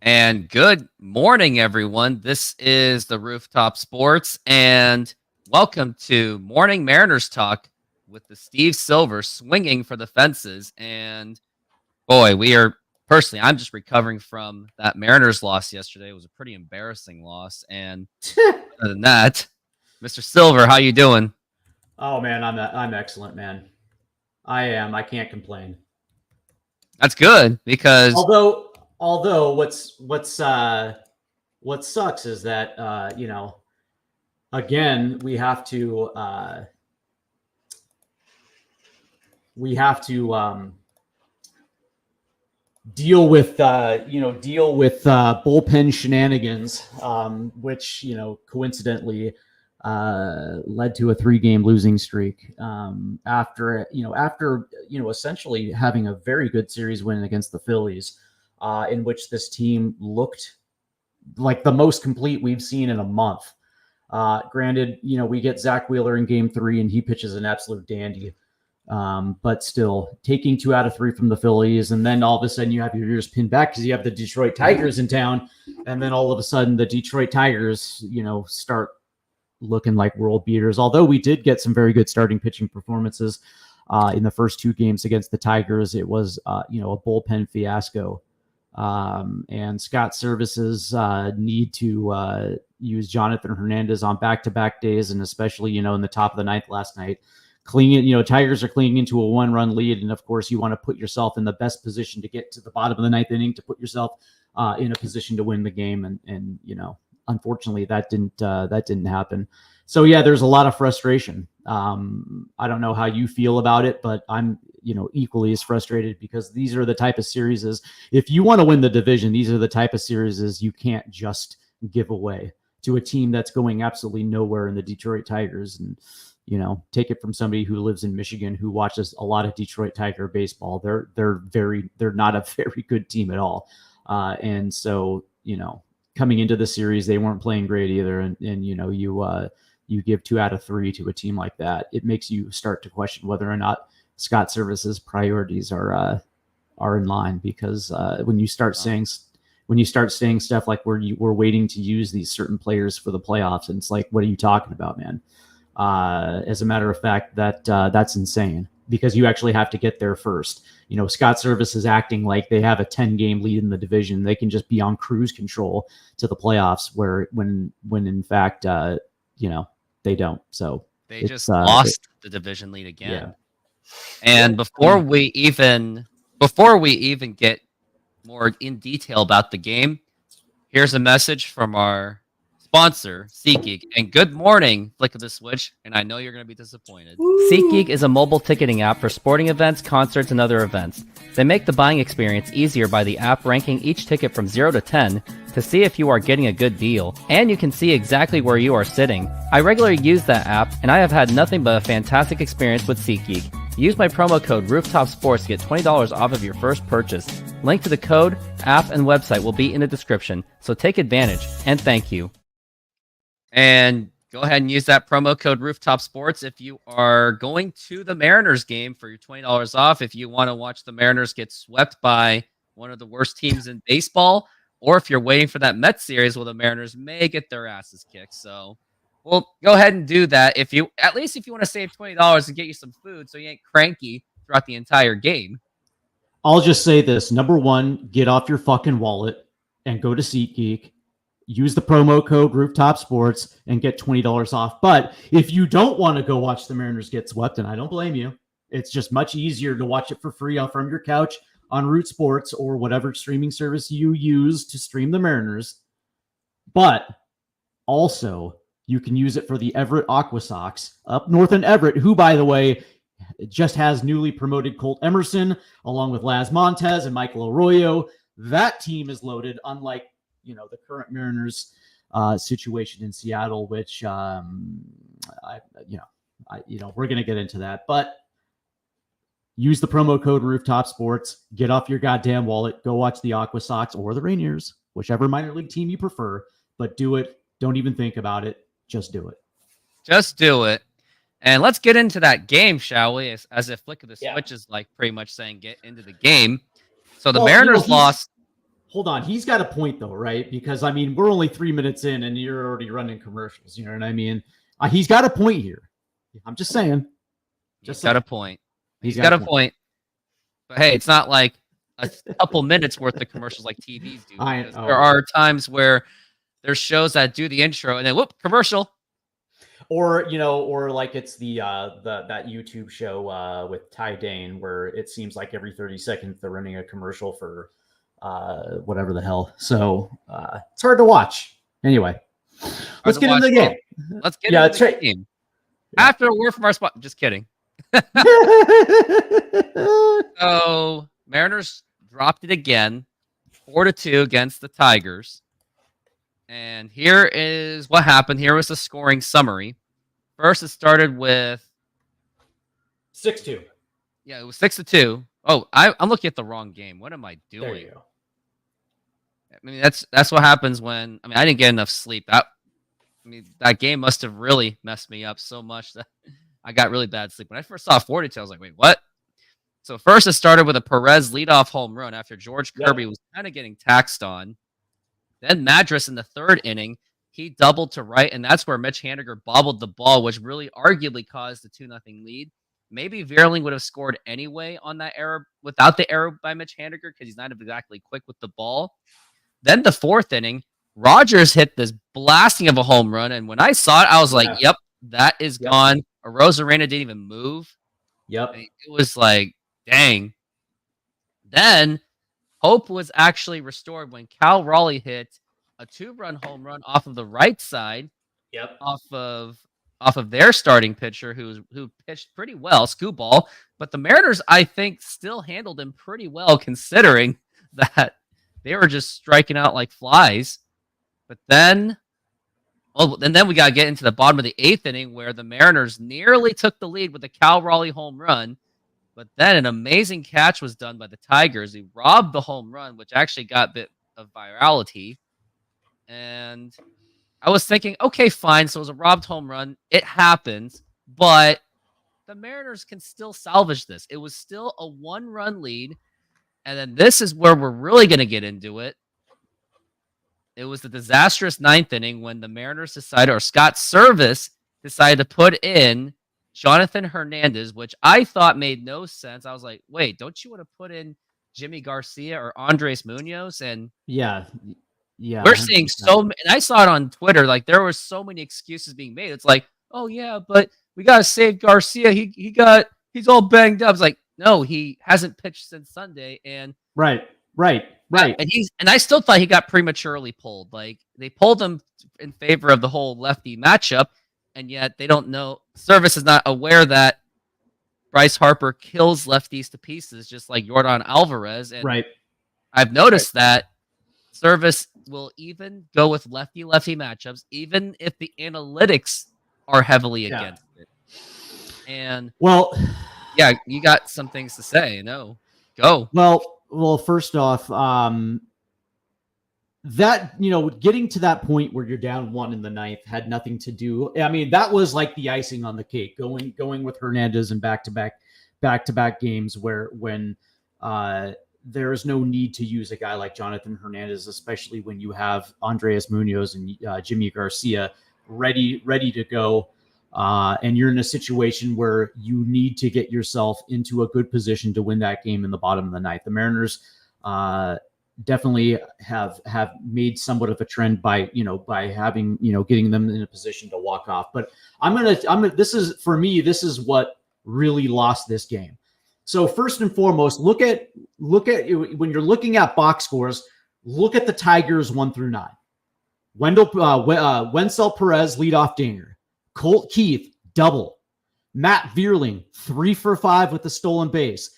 And good morning, everyone. This is the Rooftop Sports, and welcome to Morning Mariners Talk with the Steve Silver swinging for the fences. And boy, I'm just recovering from that Mariners loss yesterday. It was a pretty embarrassing loss. And other than that, Mr. Silver, how you doing? Oh man, I'm excellent, man. I am. I can't complain. That's good because Although what sucks is that again we have to deal with bullpen shenanigans, which coincidentally led to a 3-game losing streak after essentially having a very good series win against the Phillies, in which this team looked like the most complete we've seen in a month. Granted, we get Zach Wheeler in Game 3 and he pitches an absolute dandy. But still, taking 2 out of 3 from the Phillies, and then all of a sudden you have your ears pinned back because you have the Detroit Tigers in town, and then all of a sudden the Detroit Tigers, start looking like world beaters. Although we did get some very good starting pitching performances in the first 2 games against the Tigers, it was a bullpen fiasco. And Scott Services need to use Jonathan Hernandez on back-to-back days, and especially in the top of the ninth last night. Tigers are clinging into a 1-run lead, and of course you want to put yourself in the best position to get to the bottom of the ninth inning to put yourself in a position to win the game, and unfortunately that didn't happen. So yeah, there's a lot of frustration. I don't know how you feel about it, but I'm equally as frustrated, because these are the type of series, if you want to win the division, these are the type of series you can't just give away to a team that's going absolutely nowhere in the Detroit Tigers. And take it from somebody who lives in Michigan, who watches a lot of Detroit Tiger baseball. They're not a very good team at all. And so, coming into the series, they weren't playing great either. And you give 2 out of 3 to a team like that, it makes you start to question whether or not Scott Service's priorities are in line, because when you start saying stuff like we're waiting to use these certain players for the playoffs, and it's like, what are you talking about, man? As a matter of fact, that's insane, because you actually have to get there first. Scott Service is acting like they have a 10-game lead in the division. They can just be on cruise control to the playoffs, when in fact, they don't. So they just lost the division lead again. Yeah. And before we even get more in detail about the game, here's a message from our sponsor, SeatGeek. And good morning, Flick of the Switch. And I know you're going to be disappointed. SeatGeek is a mobile ticketing app for sporting events, concerts, and other events. They make the buying experience easier by the app ranking each ticket from 0 to 10 to see if you are getting a good deal. And you can see exactly where you are sitting. I regularly use that app, and I have had nothing but a fantastic experience with SeatGeek. Use my promo code RooftopSports to get $20 off of your first purchase. Link to the code, app, and website will be in the description, so take advantage, and thank you. And go ahead and use that promo code Rooftop Sports if you are going to the Mariners game for your $20 off. If you want to watch the Mariners get swept by one of the worst teams in baseball, or if you're waiting for that Mets series where the Mariners may get their asses kicked. So, well, go ahead and do that if you want to save $20 and get you some food, so you ain't cranky throughout the entire game. I'll just say this: number one, get off your fucking wallet and go to SeatGeek. Use the promo code Rooftop Sports and get $20 off. But if you don't want to go watch the Mariners get swept, and I don't blame you, it's just much easier to watch it for free from your couch on Root Sports or whatever streaming service you use to stream the Mariners. But also, you can use it for the Everett Aqua Sox up north in Everett, who, by the way, just has newly promoted Colt Emerson along with Laz Montez and Michael Arroyo. That team is loaded, unlike the current Mariners situation in Seattle, which we're going to get into that. But use the promo code Rooftop Sports. Get off your goddamn wallet. Go watch the Aqua Sox or the Rainiers, whichever minor league team you prefer. But do it. Don't even think about it. Just do it. Just do it. And let's get into that game, shall we? As if Flick of the Switch is like pretty much saying get into the game. So the Mariners lost. hold on. He's got a point though, right? Because I mean, we're only 3 minutes in, and you're already running commercials. You know what I mean? He's got a point here. I'm just saying. He's got a point. He's got a point. But hey, it's not like a couple minutes worth of commercials like TVs do. There are times where there's shows that do the intro and then whoop, commercial. Or or like it's that YouTube show with Ty Dane where it seems like every 30 seconds they're running a commercial for whatever the hell. So it's hard to watch. Anyway, let's get into the game. Let's get into the game. After a word from our spot. Just kidding. So Mariners dropped it again, 4-2 against the Tigers. And here is what happened. Here was the scoring summary. First, it started with 6-2. Yeah, it was 6-2. Oh, I'm looking at the wrong game. What am I doing? There you go. I mean, that's what happens when I didn't get enough sleep. That game must have really messed me up so much that I got really bad sleep. When I first saw 42, I was like, wait, what? So first, it started with a Perez leadoff home run after George Kirby was kind of getting taxed on. Then Madras in the third inning, he doubled to right, and that's where Mitch Haniger bobbled the ball, which really arguably caused the 2-0 lead. Maybe Veerling would have scored anyway on that error without the error by Mitch Haniger because he's not exactly quick with the ball. Then the fourth inning, Rogers hit this blasting of a home run, and when I saw it, I was like, yep, that is gone. Arozarena didn't even move. Yep. It was like, dang. Then hope was actually restored when Cal Raleigh hit a 2-run home run off of the right side. Yep. Off of their starting pitcher who pitched pretty well, Scooball. But the Mariners, I think, still handled him pretty well considering that they were just striking out like flies. But then we got to get into the bottom of the 8th inning where the Mariners nearly took the lead with a Cal Raleigh home run. But then an amazing catch was done by the Tigers. He robbed the home run, which actually got a bit of virality. And I was thinking, okay, fine. So it was a robbed home run. It happens. But the Mariners can still salvage this. It was still a 1-run lead. And then this is where we're really going to get into it. It was the disastrous 9th inning when the Mariners decided, or Scott Service decided to put in Jonathan Hernandez, which I thought made no sense. I was like, wait, don't you want to put in Jimmy Garcia or Andres Munoz? And yeah, we're seeing and I saw it on Twitter, like there were so many excuses being made. It's like, oh yeah, but we got to save Garcia. He's all banged up. It's like, no, he hasn't pitched since Sunday. And right. And I still thought he got prematurely pulled. Like they pulled him in favor of the whole lefty matchup. And yet they don't know. Service is not aware that Bryce Harper kills lefties to pieces, just like Yordan Alvarez. And I've noticed that Service will even go with lefty-lefty matchups, even if the analytics are heavily against it. And yeah, you got some things to say. No, go. Well, first off, that, getting to that point where you're down 1 in the 9th had nothing to do. I mean, that was like the icing on the cake, going with Hernandez in back-to-back games when there is no need to use a guy like Jonathan Hernandez, especially when you have Andres Munoz and Jimmy Garcia ready to go. And you're in a situation where you need to get yourself into a good position to win that game in the bottom of the 9th. The Mariners, definitely have made somewhat of a trend by having, getting them in a position to walk off. But this is what really lost this game. So first and foremost, look at when you're looking at box scores, look at the Tigers 1-9. Wenzel Perez, leadoff dinger. Colt Keith, double. Matt Veerling, 3 for 5 with the stolen base.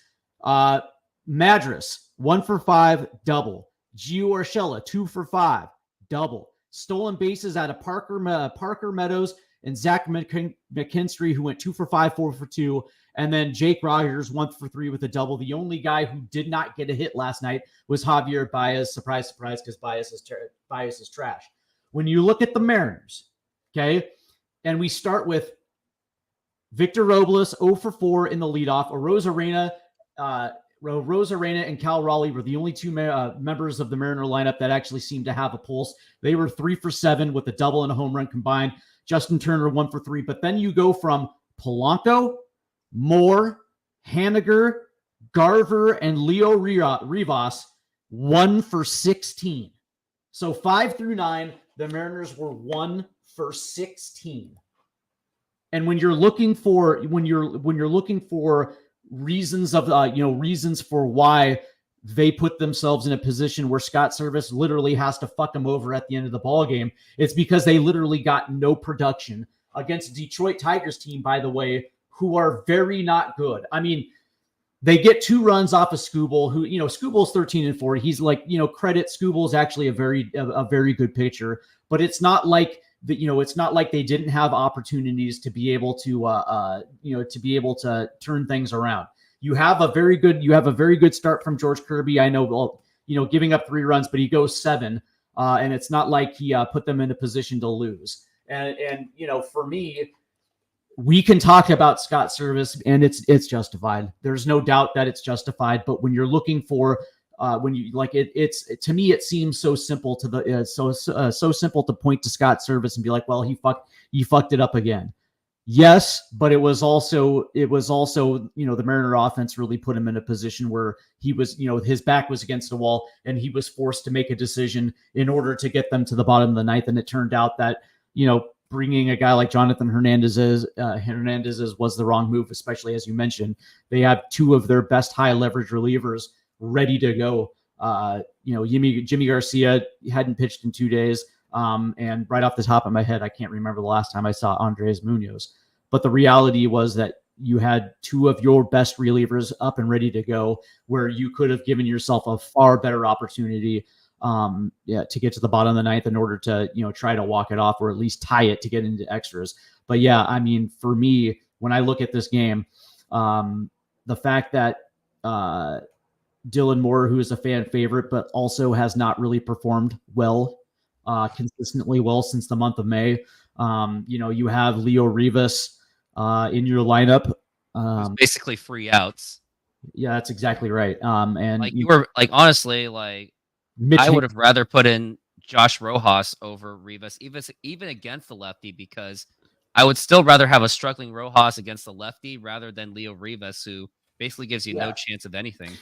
Madras, 1 for 5, double. Gio Urshela, 2 for 5, double. Stolen bases out of Parker Meadows and Zach McKinstry, who went 2 for 5, 4 for 2. And then Jake Rogers, 1 for 3 with a double. The only guy who did not get a hit last night was Javier Baez. Surprise, surprise, because Baez is trash. When you look at the Mariners, okay, and we start with Victor Robles, 0 for 4 in the leadoff. Arozarena Rosarena and Cal Raleigh were the only two members of the Mariner lineup that actually seemed to have a pulse. They were 3 for 7 with a double and a home run combined. Justin Turner 1 for 3. But then you go from Polanco, Moore, Haniger, Garver, and Leo Rivas 1 for 16. So 5 through 9, the Mariners were 1 for 16. And when you're looking for reasons for why they put themselves in a position where Scott Service literally has to fuck them over at the end of the ball game, it's because they literally got no production against a Detroit Tigers team, by the way, who are very not good. I mean, they get 2 runs off of Skubal, who, Skubal's 13-4. He's like, credit Skubal's actually a very good pitcher, but it's not like it's not like they didn't have opportunities to be able to turn things around. You have a very good start from George Kirby. I know, giving up 3 runs, but he goes 7, and it's not like he put them in a position to lose. And for me, we can talk about Scott Service, and it's justified. There's no doubt that it's justified. But when you're looking for, it's to me, it seems so simple to so simple to point to Scott Service and be like, well, he fucked it up again. Yes, but it was also the Mariner offense really put him in a position where he was, his back was against the wall, and he was forced to make a decision in order to get them to the bottom of the 9th. And it turned out that bringing a guy like Jonathan Hernandez was the wrong move, especially as you mentioned. They have 2 of their best high leverage relievers ready to go. Jimmy Garcia hadn't pitched in 2 days. And right off the top of my head, I can't remember the last time I saw Andres Munoz. But the reality was that you had 2 of your best relievers up and ready to go, where you could have given yourself a far better opportunity to get to the bottom of the 9th in order to, try to walk it off or at least tie it to get into extras. But yeah, I mean, for me, when I look at this game, the fact that Dylan Moore, who is a fan favorite, but also has not really performed consistently well since the month of May. You have Leo Rivas in your lineup. Basically free outs. Yeah, that's exactly right. And you were honestly, I would have rather put in Josh Rojas over Rivas, even against the lefty, because I would still rather have a struggling Rojas against the lefty rather than Leo Rivas, who basically gives you no chance of anything.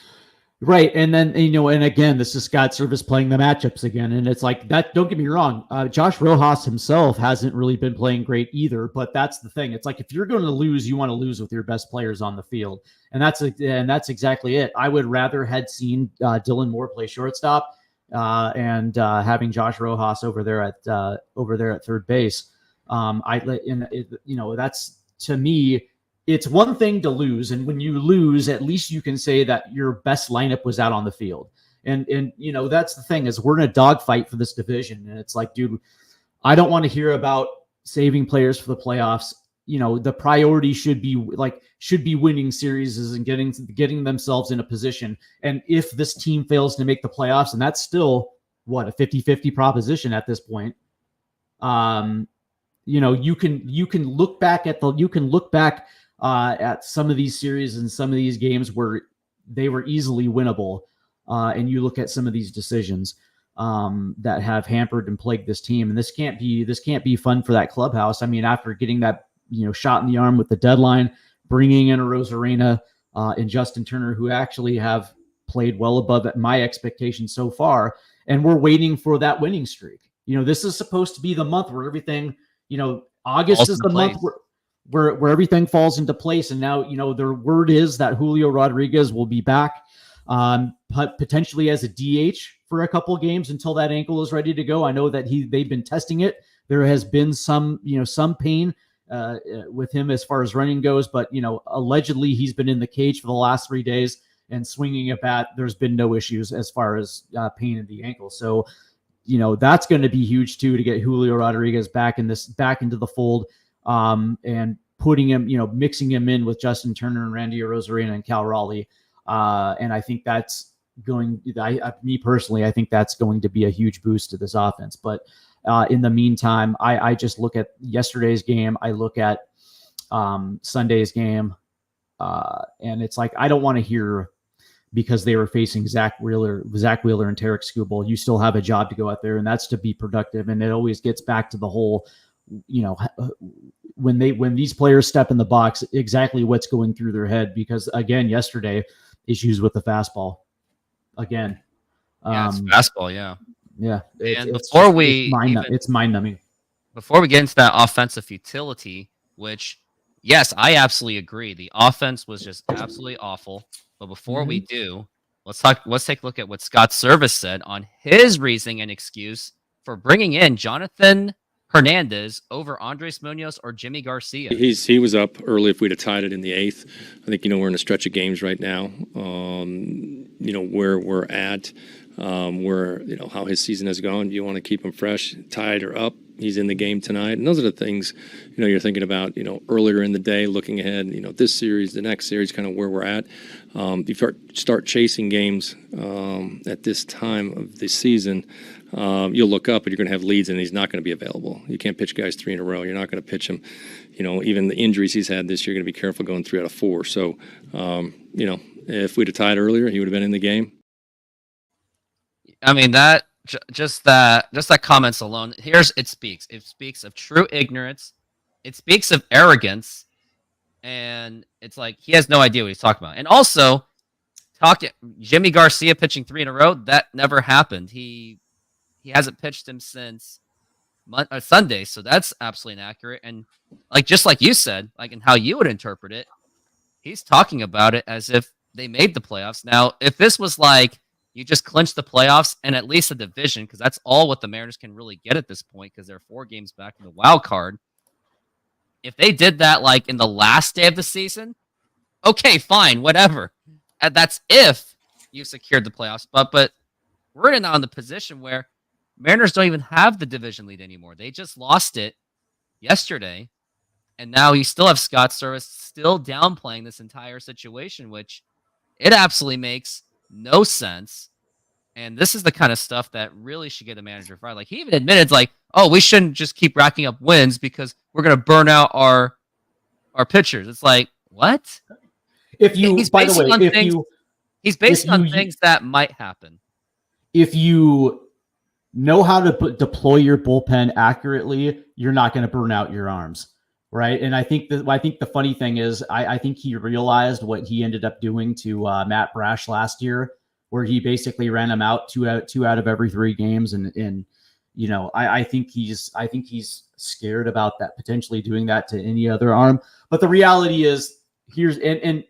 Right. And then, and again, this is Scott Service playing the matchups again. And it's like that. Don't get me wrong. Josh Rojas himself hasn't really been playing great either, but that's the thing. It's like, if you're going to lose, you want to lose with your best players on the field. And that's exactly it. I would rather had seen Dylan Moore play shortstop and having Josh Rojas over there at third base. That's, to me, it's one thing to lose, and when you lose, at least you can say that your best lineup was out on the field. And that's the thing, is we're in a dogfight for this division, and it's like, dude, I don't want to hear about saving players for the playoffs. The priority should be winning series and getting themselves in a position. And if this team fails to make the playoffs, and that's still a 50-50 proposition at this point, you can look back at some of these series and some of these games where they were easily winnable. And you look at some of these decisions that have hampered and plagued this team. And this can't be fun for that clubhouse. I mean, after getting that, shot in the arm with the deadline, bringing in a Rosarena and Justin Turner, who actually have played well above my expectations so far. And we're waiting for that winning streak. This is supposed to be the month where everything, August is the month where everything falls into place. And now, the word is that Julio Rodriguez will be back, potentially as a DH for a couple of games until that ankle is ready to go. I know that they've been testing it. There has been some pain with him as far as running goes, but allegedly he's been in the cage for the last 3 days and swinging a bat. There's been no issues as far as pain in the ankle. So, that's going to be huge too, to get Julio Rodriguez back into the fold. And putting him, mixing him in with Justin Turner and Randy Arozarena and Cal Raleigh. And I think that's me personally, I think that's going to be a huge boost to this offense. But in the meantime, I just look at yesterday's game. I look at Sunday's game. And it's like, I don't want to hear because they were facing Zach Wheeler and Tarek Skubal. You still have a job to go out there, and that's to be productive. And it always gets back to the whole, when these players step in the box, exactly what's going through their head. Because again, yesterday, issues with the fastball. Again, it's fastball. Yeah. It's mind-numbing. Before we get into that offensive futility, which, yes, I absolutely agree. The offense was just absolutely awful. But before we do, let's take a look at what Scott Service said on his reasoning and excuse for bringing in Jonathan Hernandez over Andres Munoz or Jimmy Garcia. He was up early if we'd have tied it in the 8th. I think, we're in a stretch of games right now. Where we're at, how his season has gone. You want to keep him fresh, tied or up. He's in the game tonight. And those are the things, you're thinking about, earlier in the day, looking ahead, this series, the next series, kind of where we're at. You start chasing games at this time of the season, you'll look up and you're going to have leads and he's not going to be available. You can't pitch guys 3 in a row. You're not going to pitch him. Even the injuries he's had this year, you're going to be careful going 3 out of 4. So, if we'd have tied earlier, he would have been in the game. I mean, just that comments alone. It speaks of true ignorance. It speaks of arrogance, and it's like he has no idea what he's talking about. And also, Jimmy Garcia pitching 3 in a row, that never happened. He hasn't pitched him since Sunday, so that's absolutely inaccurate. And just like you said, and how you would interpret it, he's talking about it as if they made the playoffs. Now, if this was you just clinched the playoffs and at least a division, because that's all what the Mariners can really get at this point, because they're 4 games back in the wild card. If they did that in the last day of the season, okay, fine, whatever. And that's if you secured the playoffs. But we're now in the position where Mariners don't even have the division lead anymore. They just lost it yesterday. And now you still have Scott Service still downplaying this entire situation, which it absolutely makes no sense. And this is the kind of stuff that really should get a manager fired. He even admitted, we shouldn't just keep racking up wins because we're going to burn out our pitchers. It's what? He's basing on things that might happen. If you know how to deploy your bullpen accurately, you're not going to burn out your arms. Right. And I think the funny thing is I think he realized what he ended up doing to Matt Brash last year, where he basically ran him out two out of every 3 games. And I think he's scared about that, potentially doing that to any other arm. But the reality is and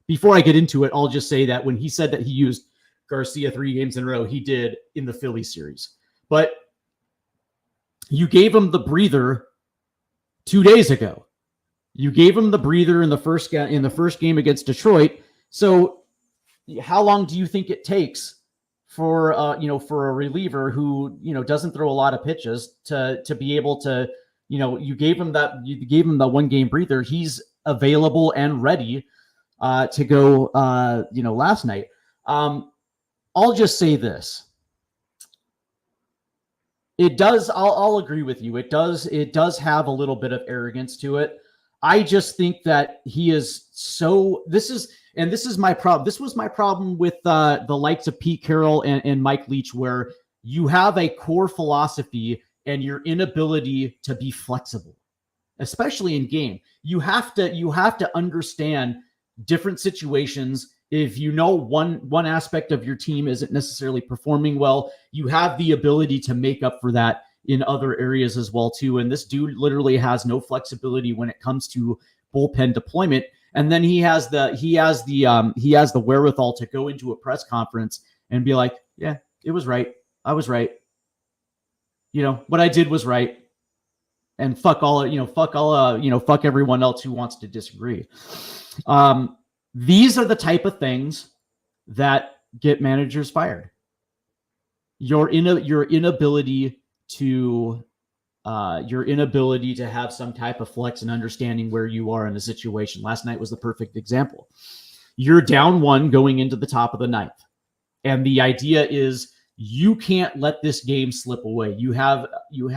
before I get into it, I'll just say that when he said that he used Garcia 3 games in a row, he did in the Philly series. But you gave him the breather 2 days ago. You gave him the breather in the first game against Detroit. So how long do you think it takes for a reliever who doesn't throw a lot of pitches to be able to, you gave him the 1 game breather. He's available and ready to go last night. I'll just say this. It does. I'll agree with you. It does have a little bit of arrogance to it. I just think that he is so. This is my problem. This was my problem with the likes of Pete Carroll and Mike Leach, where you have a core philosophy and your inability to be flexible, especially in game. You have to understand different situations. If one aspect of your team isn't necessarily performing well, you have the ability to make up for that in other areas as well too. And this dude literally has no flexibility when it comes to bullpen deployment. And then he has the wherewithal to go into a press conference and be like, "Yeah, it was right. I was right. What I did was right." And fuck everyone else who wants to disagree. These are the type of things that get managers fired. Your inability to have some type of flex and understanding where you are in a situation. Last night was the perfect example. You're down 1 going into the top of the 9th. And the idea is you can't let this game slip away. You have to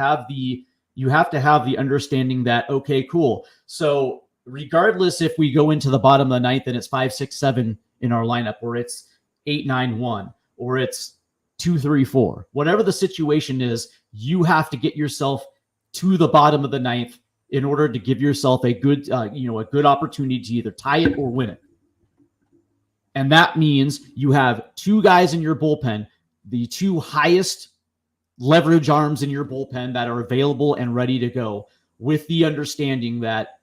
have the understanding that, okay, cool. So regardless if we go into the bottom of the 9th and it's 5, 6, 7 in our lineup, or it's 8-9-1, or it's 2-3-4. Whatever the situation is, you have to get yourself to the bottom of the ninth in order to give yourself a good, a good opportunity to either tie it or win it. And that means you have two guys in your bullpen, the two highest leverage arms in your bullpen that are available and ready to go, with the understanding that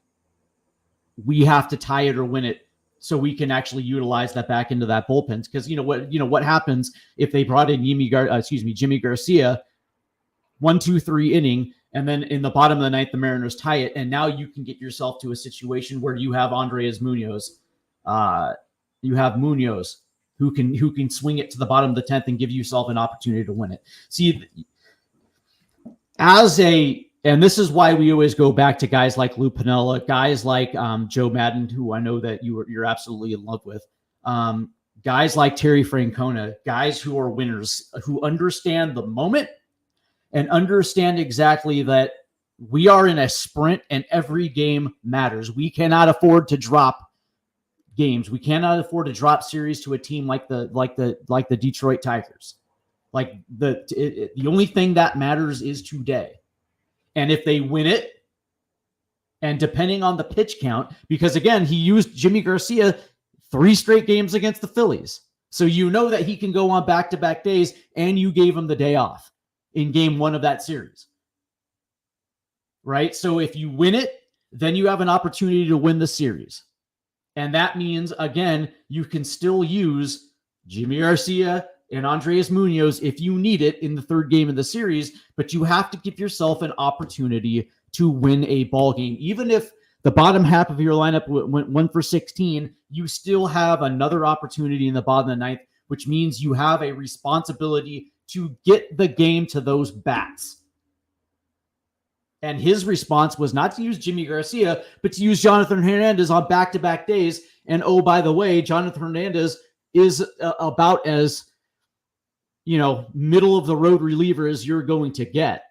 we have to tie it or win it so we can actually utilize that back into that bullpen. Because what happens if they brought in Jimmy Garcia, 1, 2, 3 inning, and then in the bottom of the ninth, the Mariners tie it, and now you can get yourself to a situation where you have Andres Munoz. You have Munoz who can swing it to the bottom of the 10th and give yourself an opportunity to win it. See, and this is why we always go back to guys like Lou Piniella, guys like Joe Madden, who I know that you're absolutely in love with, guys like Terry Francona, guys who are winners, who understand the moment and understand exactly that we are in a sprint and every game matters. We cannot afford to drop games. We cannot afford to drop series to a team like the Detroit Tigers. Like the only thing that matters is today. And if they win it, and depending on the pitch count, because again, he used Jimmy Garcia 3 straight games against the Phillies. So you know that he can go on back-to-back days, and you gave him the day off in game 1 of that series. Right? So if you win it, then you have an opportunity to win the series. And that means, again, you can still use Jimmy Garcia and Andres Munoz if you need it in the 3rd game of the series, but you have to give yourself an opportunity to win a ball game. Even if the bottom half of your lineup went 1 for 16, you still have another opportunity in the bottom of the 9th, which means you have a responsibility to get the game to those bats. And his response was not to use Jimmy Garcia, but to use Jonathan Hernandez on back-to-back days. And oh, by the way, Jonathan Hernandez is about as, middle of the road reliever as you're going to get.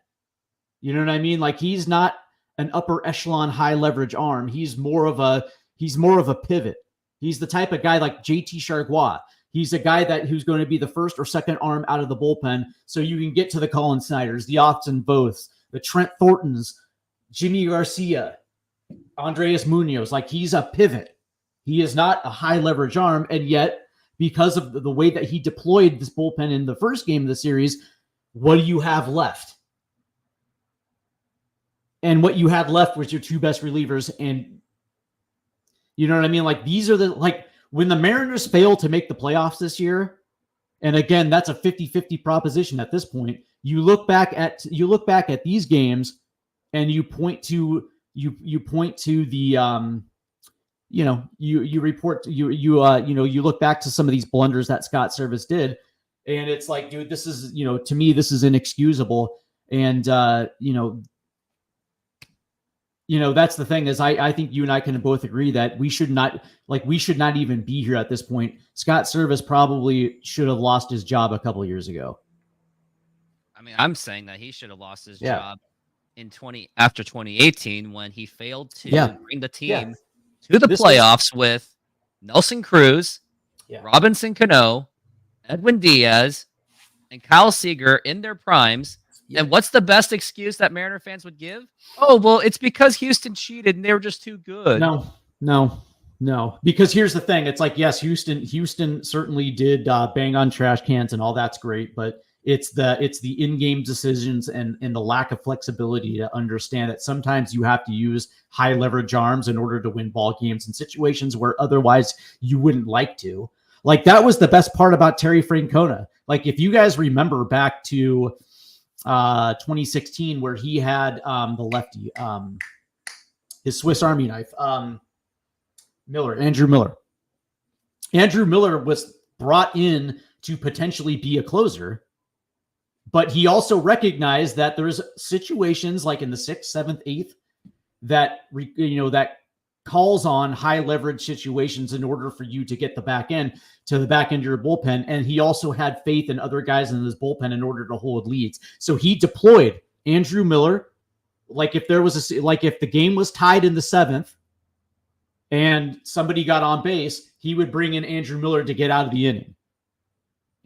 You know what I mean? Like, he's not an upper echelon high leverage arm. He's more of a pivot. He's the type of guy like JT Chargois. He's a guy who's going to be the first or second arm out of the bullpen, so you can get to the Colin Snyders, the Austin Voths, the Trent Thorntons, Jimmy Garcia, Andres Munoz. Like, he's a pivot. He is not a high leverage arm, and yet, because of the way that he deployed this bullpen in the first game of the series, what do you have left? And what you had left was your 2 best relievers. And you know what I mean? Like, these are when the Mariners fail to make the playoffs this year, and again, that's a 50-50 proposition at this point. You look back at these games and you point to the you look back to some of these blunders that Scott Service did, and it's like, dude, this is, to me, this is inexcusable. And that's the thing, is I think you and I can both agree that we should not even be here at this point. Scott Service probably should have lost his job a couple of years ago. I mean, I'm saying that he should have lost his job after 2018, when he failed to bring the team to the playoffs with Nelson Cruz, Robinson Cano, Edwin Diaz, and Kyle Seager in their primes. And what's the best excuse that Mariner fans would give? Oh, well, it's because Houston cheated and they were just too good. No. Because here's the thing. It's like, yes, Houston certainly did bang on trash cans, and all that's great, but it's the in-game decisions and the lack of flexibility to understand that sometimes you have to use high leverage arms in order to win ball games in situations where otherwise you wouldn't like to. Like, that was the best part about Terry Francona. Like, if you guys remember back to 2016, where he had the lefty, his Swiss Army knife, Andrew Miller. Andrew Miller was brought in to potentially be a closer, but he also recognized that there's situations like in the 6th, 7th, 8th that calls on high leverage situations in order for you to get the back end of your bullpen. And he also had faith in other guys in his bullpen in order to hold leads. So he deployed Andrew Miller. Like, if if the game was tied in the 7th and somebody got on base, he would bring in Andrew Miller to get out of the inning.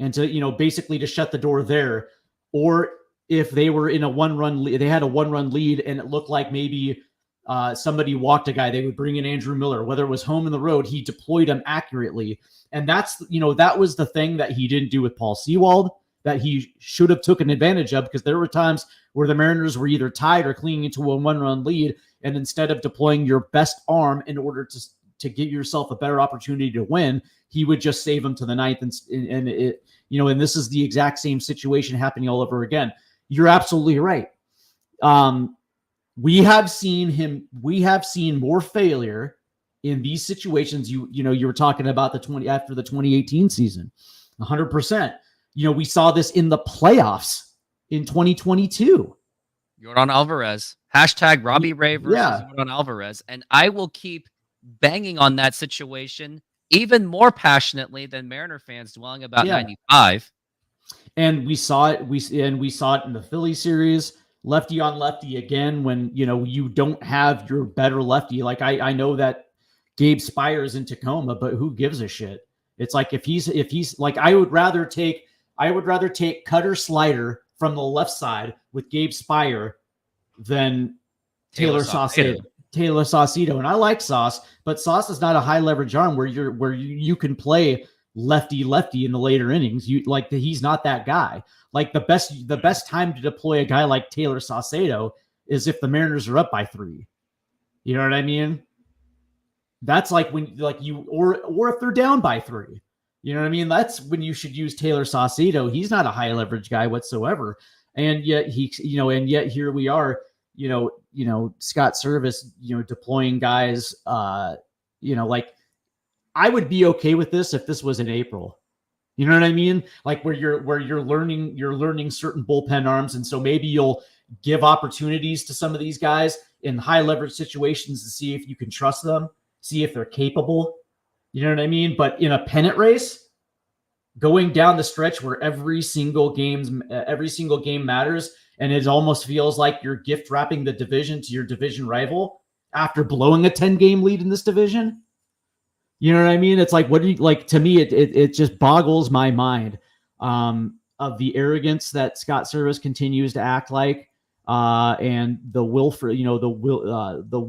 and to, basically to shut the door there. Or if they were in a one-run lead, they had a one-run lead and it looked like maybe somebody walked a guy, they would bring in Andrew Miller. Whether it was home and the road, he deployed him accurately. And that's, that was the thing that he didn't do with Paul Sewald that he should have taken advantage of, because there were times where the Mariners were either tied or clinging into a one-run lead, and instead of deploying your best arm in order to give yourself a better opportunity to win, he would just save them to the ninth. And it, and this is the exact same situation happening all over again. You're absolutely right. We have seen more failure in these situations. You were talking about after the 2018 season, 100%. We saw this in the playoffs in 2022. Yordan Alvarez. Hashtag Robbie Ray versus Yordan Alvarez. And I will keep banging on that situation even more passionately than Mariner fans dwelling about 95. And we saw it. We saw it in the Philly series, lefty on lefty again. When you don't have your better lefty. Like I know that Gabe Spire's in Tacoma, but who gives a shit? It's like if he's like, I would rather take cutter slider from the left side with Gabe Spire than Taylor Saucedo. And I like Sauce, but Sauce is not a high leverage arm where you can play lefty in the later innings. He's not that guy. Like the best time to deploy a guy like Taylor Saucedo is if the Mariners are up by 3. You know what I mean? That's like when or if they're down by 3. You know what I mean? That's when you should use Taylor Saucedo. He's not a high leverage guy whatsoever. And yet here we are, Scott Service, deploying guys, like I would be okay with this if this was in April. You know what I mean? Like where you're learning certain bullpen arms. And so maybe you'll give opportunities to some of these guys in high leverage situations to see if you can trust them, see if they're capable. You know what I mean? But in a pennant race, going down the stretch where every single game matters, and it almost feels like you're gift wrapping the division to your division rival after blowing a 10-game lead in this division. You know what I mean? It's like, what do you like? To me, it just boggles my mind of the arrogance that Scott Service continues to act like, and the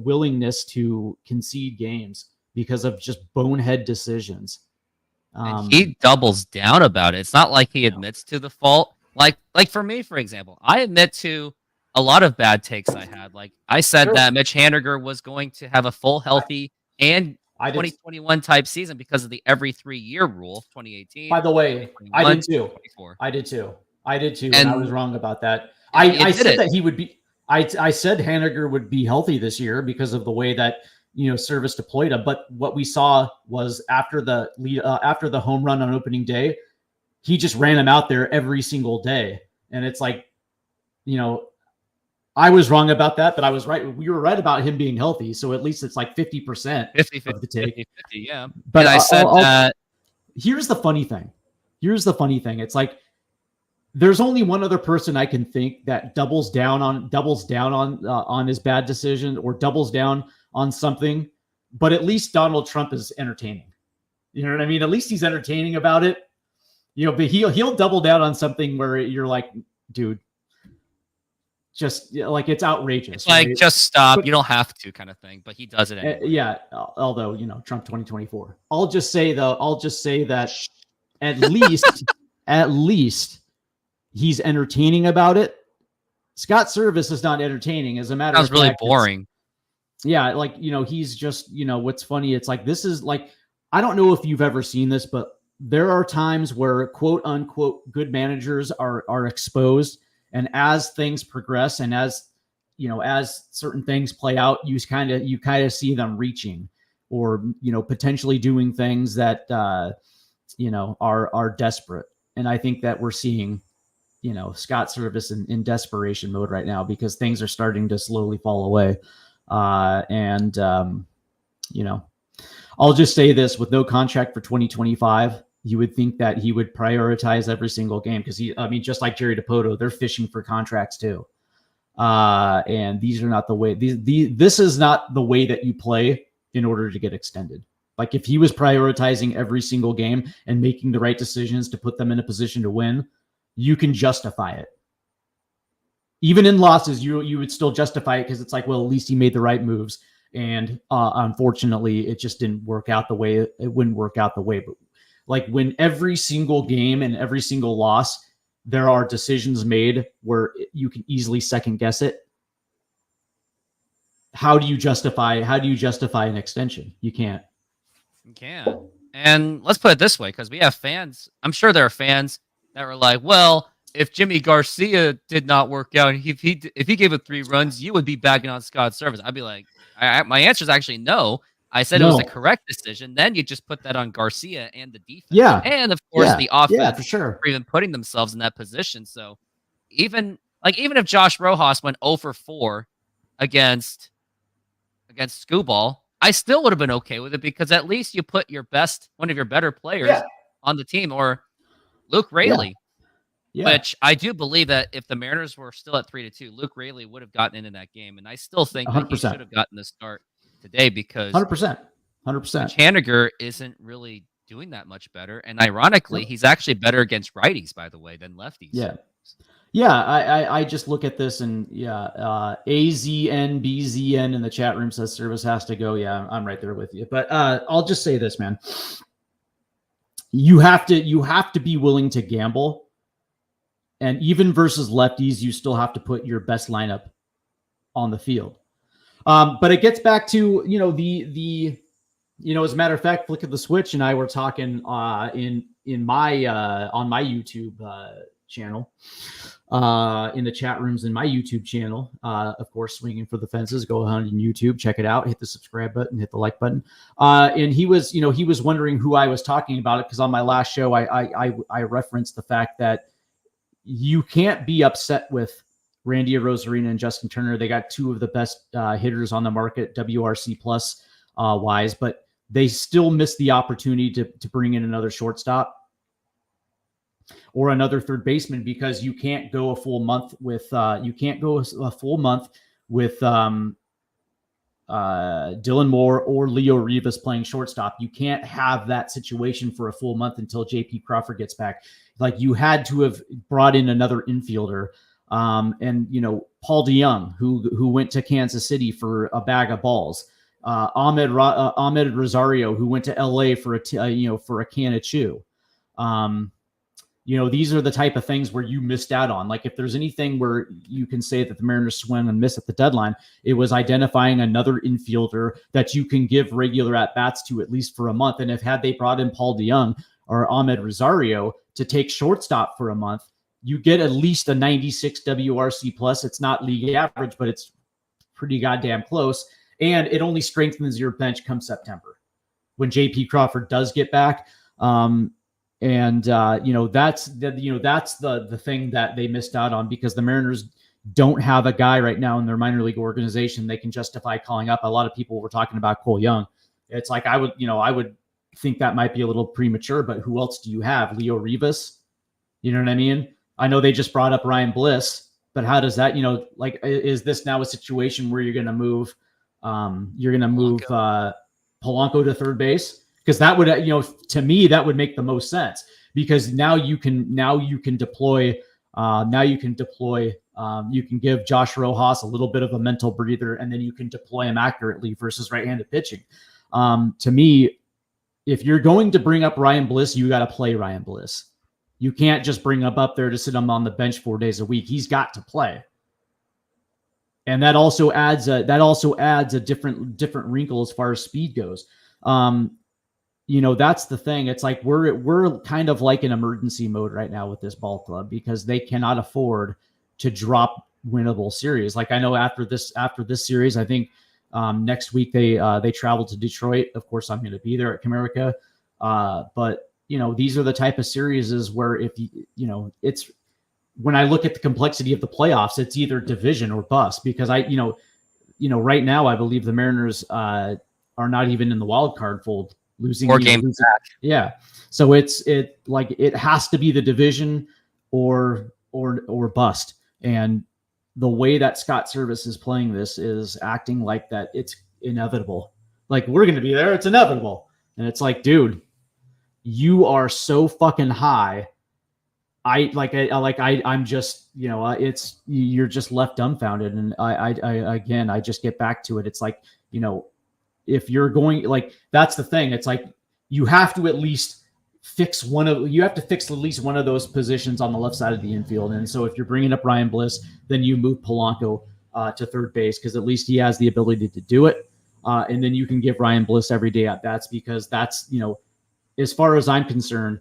willingness to concede games because of just bonehead decisions. And he doubles down about it. It's not like he admits to the fault. Like for me, for example, I admit to a lot of bad takes I had. Like I said that Mitch Haniger was going to have a full, healthy, and 2021 type season because of the every 3-year rule, 2018. By the way, I did too. I did too. And I was wrong about that. I said that he would be. I said Haniger would be healthy this year because of the way that Service deployed him. But what we saw was after the home run on opening day, he just ran him out there every single day. And it's like, I was wrong about that, but I was right. We were right about him being healthy. So at least it's like 50% of the take. 50, yeah. But I said that. Here's the funny thing. It's like, there's only one other person I can think that doubles down on his bad decision or doubles down on something, but at least Donald Trump is entertaining. You know what I mean? At least he's entertaining about it. But he'll double down on something where you're like, dude, just like it's outrageous. It's like, just stop. But you don't have to, kind of thing. But he does it anyway. Yeah. Although Trump 2024. I'll just say that at least he's entertaining about it. Scott Service is not entertaining. As a matter of fact, really boring. Yeah, like he's just what's funny. It's like this is like, I don't know if you've ever seen this, but there are times where quote unquote good managers are exposed, and as things progress and as certain things play out, you kind of see them reaching or potentially doing things that are desperate. And I think that we're seeing Scott Service in desperation mode right now because things are starting to slowly fall away. I'll just say this: with no contract for 2025, you would think that he would prioritize every single game because just like Jerry DiPoto, they're fishing for contracts too. And these are not the way. This is not the way that you play in order to get extended Like if he was prioritizing every single game and making the right decisions to put them in a position to win, you can justify it. Even in losses, you would still justify it because it's like, well, at least he made the right moves. And unfortunately, it just didn't work out the way it wouldn't work out the way. But like when every single game and every single loss, there are decisions made where you can easily second guess it. How do you justify an extension? You can't. You can't. And let's put it this way, because we have fans. I'm sure there are fans that were like, well, if Jimmy Garcia did not work out, if he gave it 3 runs, you would be bagging on Scott Service. I'd be like, my answer is actually no. I said it was the correct decision. Then you just put that on Garcia and the defense. Yeah. And of course the offense. Yeah, for sure. For even putting themselves in that position. So even if Josh Rojas went 0 for 4 against Scooball, I still would have been okay with it because at least you put one of your better players on the team, or Luke Raley. Yeah. Which I do believe that if the Mariners were still at 3-2, Luke Raley would have gotten into that game. And I still think 100%. That he should have gotten the start today because 100%. Haniger isn't really doing that much better. And ironically, he's actually better against righties, by the way, than lefties. Yeah. Yeah, I just look at this and AZN, BZN in the chat room says Service has to go. Yeah, I'm right there with you. But I'll just say this, man. You have to be willing to gamble. And even versus lefties, you still have to put your best lineup on the field. But it gets back to, as a matter of fact, Flick of the Switch and I were talking in my on my YouTube channel, in the chat rooms in my YouTube channel. Of course, Swinging for the Fences. Go ahead on YouTube, check it out, hit the subscribe button, hit the like button. And he was wondering who I was talking about it because on my last show, I referenced the fact that you can't be upset with Randy Arozarena and Justin Turner. They got 2 of the best hitters on the market, WRC plus wise, but they still missed the opportunity to bring in another shortstop or another third baseman because you can't go a full month with Dylan Moore or Leo Rivas playing shortstop. You can't have that situation for a full month until JP Crawford gets back. Like you had to have brought in another infielder. And Paul DeYoung, who went to Kansas City for a bag of balls. Ahmed Rosario, who went to LA for a can of chew. These are the type of things where you missed out on. Like if there's anything where you can say that the Mariners swung and missed at the deadline, it was identifying another infielder that you can give regular at-bats to at least for a month. And had they brought in Paul DeYoung or Ahmed Rosario to take shortstop for a month, you get at least a 96 WRC plus. It's not league average, but it's pretty goddamn close. And it only strengthens your bench come September when JP Crawford does get back. That's the thing that they missed out on because the Mariners don't have a guy right now in their minor league organization they can justify calling up. A lot of people were talking about Cole Young. It's like I would think that might be a little premature, but who else do you have? Leo Rivas? You know what I mean? I know they just brought up Ryan Bliss, but how does that, is this now a situation where you're going to move Polanco to third base? Because that would, to me, that would make the most sense because now you can deploy, you can give Josh Rojas a little bit of a mental breather and then you can deploy him accurately versus right-handed pitching. To me, if you're going to bring up Ryan Bliss, you got to play Ryan Bliss. You can't just bring him up there to sit him on the bench 4 days a week. He's got to play. And that also adds a different wrinkle as far as speed goes. That's the thing. It's like we're kind of like in emergency mode right now with this ball club because they cannot afford to drop winnable series. Like I know after this series, I think next week they travel to Detroit. Of course, I'm going to be there at Comerica. But these are the type of series where if it's when I look at the complexity of the playoffs, it's either division or bust because right now I believe the Mariners are not even in the wild card fold, losing 4 games back. Yeah. So it has to be the division or bust. And the way that Scott Service is playing this is acting like that it's inevitable. Like we're going to be there. It's inevitable. And it's like, dude, you are so fucking high. I'm just, it's, you're just left dumbfounded. And I just get back to it. It's like, if you're going, like, that's the thing. It's like, you have to at least fix at least one of those positions on the left side of the infield. And so if you're bringing up Ryan Bliss, then you move Polanco to third base, because at least he has the ability to do it. And then you can give Ryan Bliss every day at bats, because that's, as far as I'm concerned,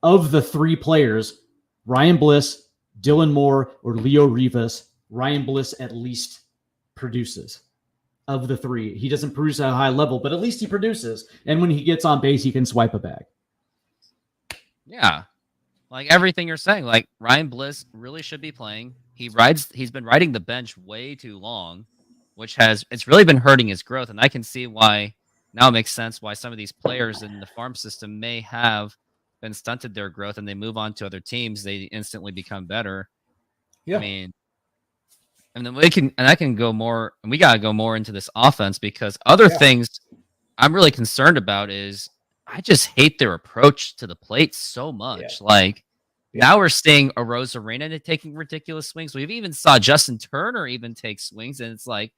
of the three players, Ryan Bliss, Dylan Moore, or Leo Rivas, Ryan Bliss at least produces. Of the three, he doesn't produce at a high level, but at least he produces. And when he gets on base, he can swipe a bag. Yeah, like everything you're saying. Like, Ryan Bliss really should be playing. He's been riding the bench way too long, which it's really been hurting his growth. And I can see why now it makes sense why some of these players in the farm system may have been stunted their growth, and they move on to other teams. They instantly become better. Yeah. I mean, and then I can go more, and we got to go more into this offense, because other things I'm really concerned about is I just hate their approach to the plate so much. Yeah. Like, now we're seeing Arozarena taking ridiculous swings. We've even saw Justin Turner even take swings, and it's like,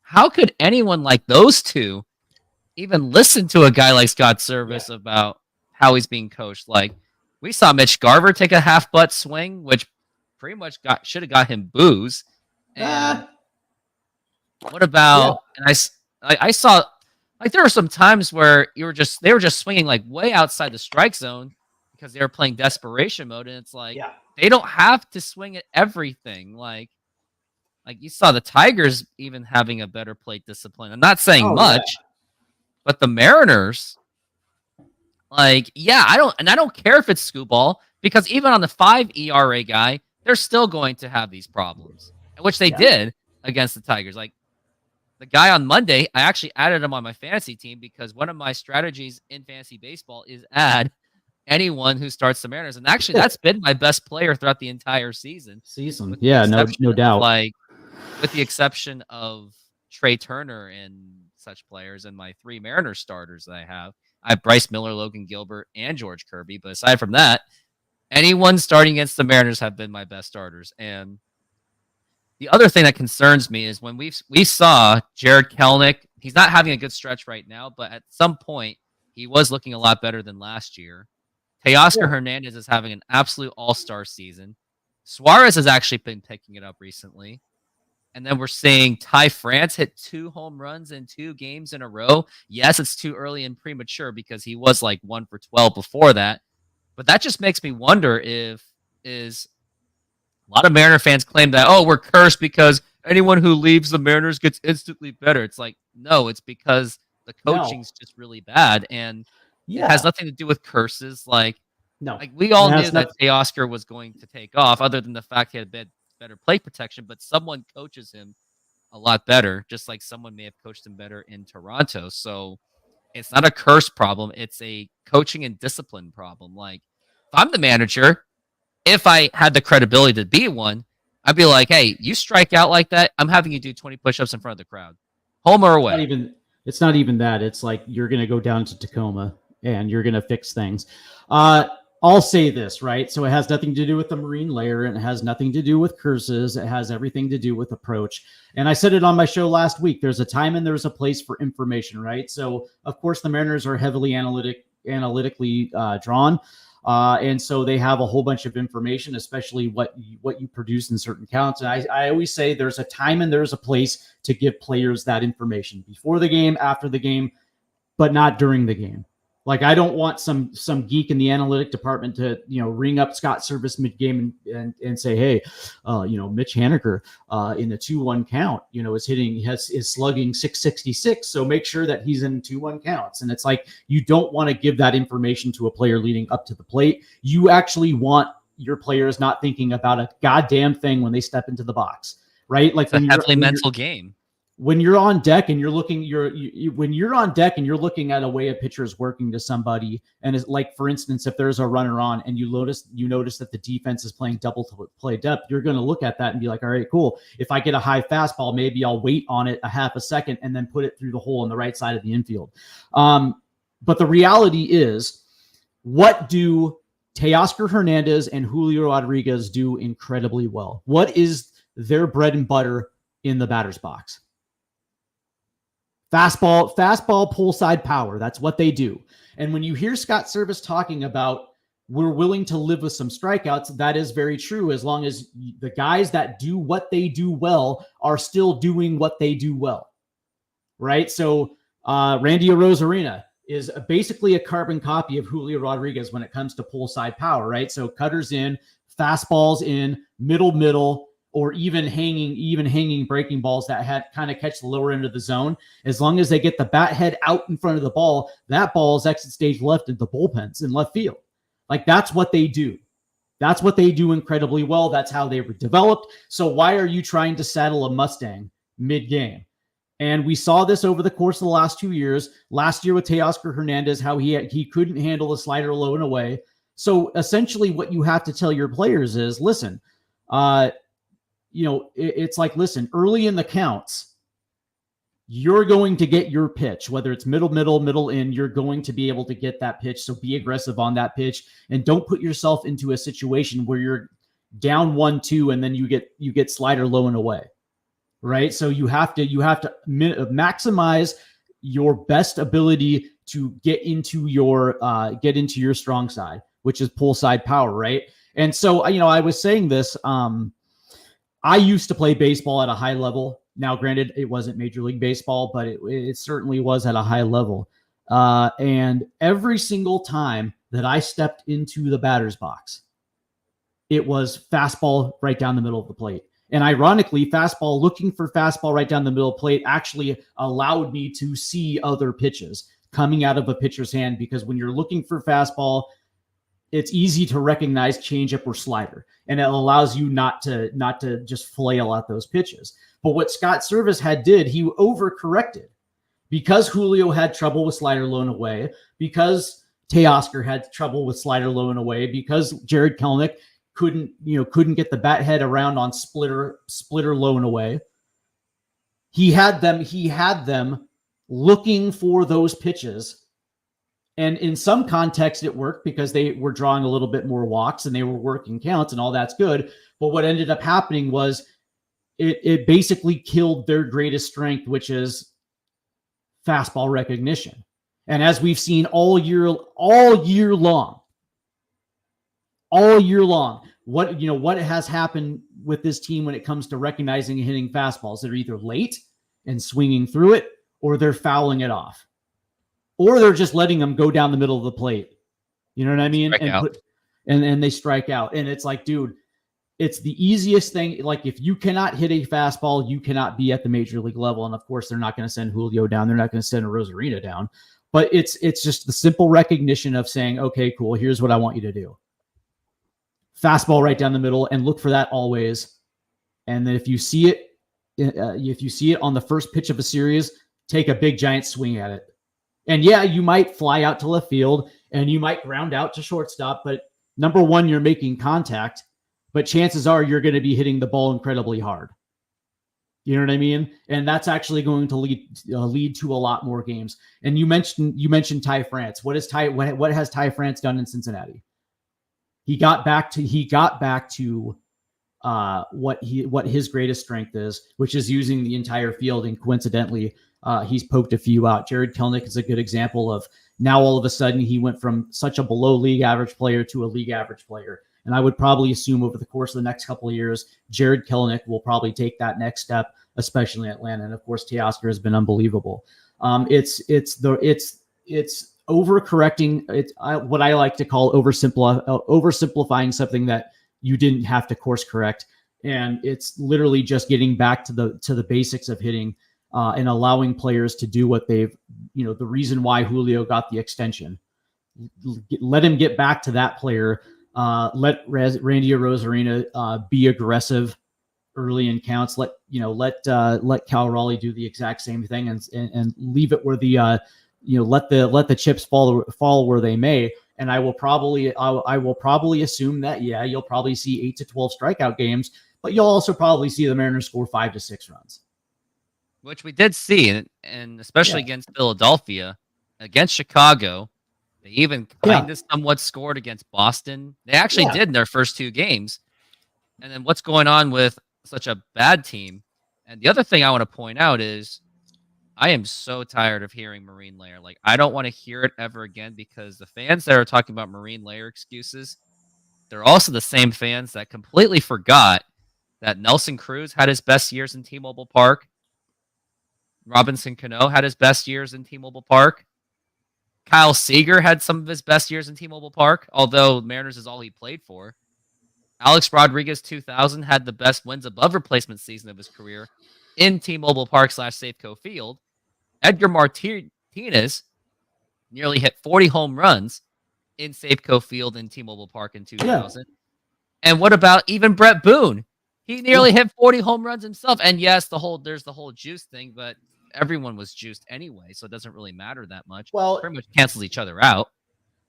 how could anyone like those two even listen to a guy like Scott Service about how he's being coached? Like, we saw Mitch Garver take a half butt swing, which pretty much should have got him boos. And what about? And I saw, like, there were some times where they were just swinging like way outside the strike zone because they were playing desperation mode, and it's like they don't have to swing at everything. Like you saw the Tigers even having a better plate discipline. I'm not saying much, but the Mariners. Like, I don't care if it's Scooball, because even on the 5 ERA guy, they're still going to have these problems, which they did against the Tigers. Like, the guy on Monday, I actually added him on my fantasy team, because one of my strategies in fantasy baseball is add anyone who starts the Mariners. And actually, that's been my best player throughout the entire season. Yeah, no doubt. Like, with the exception of Trey Turner and such players, and my 3 Mariners starters that I have Bryce Miller, Logan Gilbert, and George Kirby. But aside from that, anyone starting against the Mariners have been my best starters. And the other thing that concerns me is when we saw Jared Kelenic, he's not having a good stretch right now, but at some point he was looking a lot better than last year. Teoscar Hernandez is having an absolute all-star season. Suarez has actually been picking it up recently. And then we're seeing Ty France hit 2 home runs in 2 games in a row. Yes, it's too early and premature, because he was like 1 for 12 before that. But that just makes me wonder if a lot of Mariner fans claim that, we're cursed because anyone who leaves the Mariners gets instantly better. It's like, no, it's because the coaching's just really bad. And it has nothing to do with curses. Like we all knew that Teoscar was going to take off, other than the fact he had better plate protection, but someone coaches him a lot better, just like someone may have coached him better in Toronto. So it's not a curse problem. It's a coaching and discipline problem. Like, if I'm the manager, if I had the credibility to be one, I'd be like, hey, you strike out like that, I'm having you do 20 push-ups in front of the crowd. Home or away. It's not even that. It's like, you're going to go down to Tacoma and you're going to fix things. I'll say this, right? So it has nothing to do with the Marine layer, and it has nothing to do with curses. It has everything to do with approach. And I said it on my show last week. There's a time and there's a place for information, right? So, of course, the Mariners are heavily analytically drawn. And so they have a whole bunch of information, especially what you produce in certain counts. And I always say there's a time and there's a place to give players that information before the game, after the game, but not during the game. Like, I don't want some geek in the analytic department to, ring up Scott Service mid-game and say, hey, Mitch Haniger in the 2-1 count, is slugging 666. So make sure that he's in 2-1 counts. And it's like, you don't want to give that information to a player leading up to the plate. You actually want your players not thinking about a goddamn thing when they step into the box, right? Like, it's a heavily mental game. when you're on deck and you're looking, when you're on deck and you're looking at a way a pitcher is working to somebody, and it's like, for instance, if there's a runner on and you notice that the defense is playing double play depth, you're going to look at that and be like, all right, cool. If I get a high fastball, maybe I'll wait on it a half a second and then put it through the hole on the right side of the infield. But the reality is, what do Teoscar Hernandez and Julio Rodriguez do incredibly well? What is their bread and butter in the batter's box? Fastball, pull side power. That's what they do. And when you hear Scott Service talking about we're willing to live with some strikeouts, that is very true, as long as the guys that do what they do well are still doing what they do well, right? So Randy Arozarena is basically a carbon copy of Julio Rodriguez when it comes to pull side power, right? So cutters in, fastballs in, middle, or even hanging breaking balls that kind of catch the lower end of the zone. As long as they get the bat head out in front of the ball, that ball is exit stage left into the bullpens in left field. Like, that's what they do. That's what they do incredibly well. That's how they were developed. So why are you trying to saddle a Mustang mid-game? And we saw this over the course of the last 2 years. Last year with Teoscar Hernandez, how he couldn't handle the slider low and away. So essentially what you have to tell your players is, listen, it's like, listen, early in the counts, you're going to get your pitch, whether it's middle in, you're going to be able to get that pitch. So be aggressive on that pitch and don't put yourself into a situation where you're down 1-2 and then you get slider low and away. Right. So you have to maximize your best ability to get into your strong side, which is pull side power. Right. And so, I was saying this, I used to play baseball at a high level. Now, granted, it wasn't Major League Baseball, but it certainly was at a high level. And every single time that I stepped into the batter's box, it was fastball right down the middle of the plate. And ironically, looking for fastball right down the middle of the plate actually allowed me to see other pitches coming out of a pitcher's hand, because when you're looking for fastball, it's easy to recognize changeup or slider, and it allows you not to just flail at those pitches. But what Scott Service did, he overcorrected, because Julio had trouble with slider low and away, because Teoscar had trouble with slider low and away, because Jared Kelenic couldn't get the bat head around on splitter low and away. He had them looking for those pitches. And in some context, it worked because they were drawing a little bit more walks and they were working counts, and all that's good. But what ended up happening was it basically killed their greatest strength, which is fastball recognition. And as we've seen all year long, what has happened with this team when it comes to recognizing and hitting fastballs? They're either late and swinging through it, or they're fouling it off, or they're just letting them go down the middle of the plate. You know what I mean? And they strike out. And it's like, dude, it's the easiest thing. Like, if you cannot hit a fastball, you cannot be at the major league level. And of course, they're not going to send Julio down. They're not going to send Arozarena down. But it's just the simple recognition of saying, okay, cool, here's what I want you to do. Fastball right down the middle, and look for that always. And then if you see it on the first pitch of a series, take a big giant swing at it. And yeah, you might fly out to left field and you might ground out to shortstop, but number one, you're making contact, but chances are you're going to be hitting the ball incredibly hard. You know what I mean? And that's actually going to lead to a lot more games. And you mentioned Ty France. What has Ty France done in Cincinnati? He got back to what his greatest strength is, which is using the entire field. And coincidentally, he's poked a few out. Jared Kelenic is a good example of, now all of a sudden he went from such a below league average player to a league average player. And I would probably assume over the course of the next couple of years, Jared Kelenic will probably take that next step, especially in Atlanta. And of course, Teoscar has been unbelievable. It's overcorrecting. It's what I like to call oversimplifying something that you didn't have to course correct. And it's literally just getting back to the basics of hitting, and allowing players to do what the reason why Julio got the extension. Let him get back to that player. Let Randy Arozarena be aggressive early in counts. Let Cal Raleigh do the exact same thing and leave it where the let the chips fall where they may. And I will probably assume that you'll probably see 8 to 12 strikeout games, but you'll also probably see the Mariners score 5 to 6 runs, which we did see, and especially against Philadelphia, against Chicago. They even kind of somewhat scored against Boston. They actually did in their first 2 games. And then what's going on with such a bad team? And the other thing I want to point out is I am so tired of hearing Marine Layer. Like, I don't want to hear it ever again, because the fans that are talking about Marine Layer excuses, they're also the same fans that completely forgot that Nelson Cruz had his best years in T-Mobile Park. Robinson Cano had his best years in T-Mobile Park. Kyle Seager had some of his best years in T-Mobile Park, although Mariners is all he played for. Alex Rodriguez 2000 had the best wins above replacement season of his career in T-Mobile Park / Safeco Field. Edgar Martinez nearly hit 40 home runs in Safeco Field in T-Mobile Park in 2000. Yeah. And what about even Brett Boone? He nearly hit 40 home runs himself. And yes, there's the whole juice thing, but everyone was juiced anyway, so it doesn't really matter that much. Well, pretty much cancels each other out.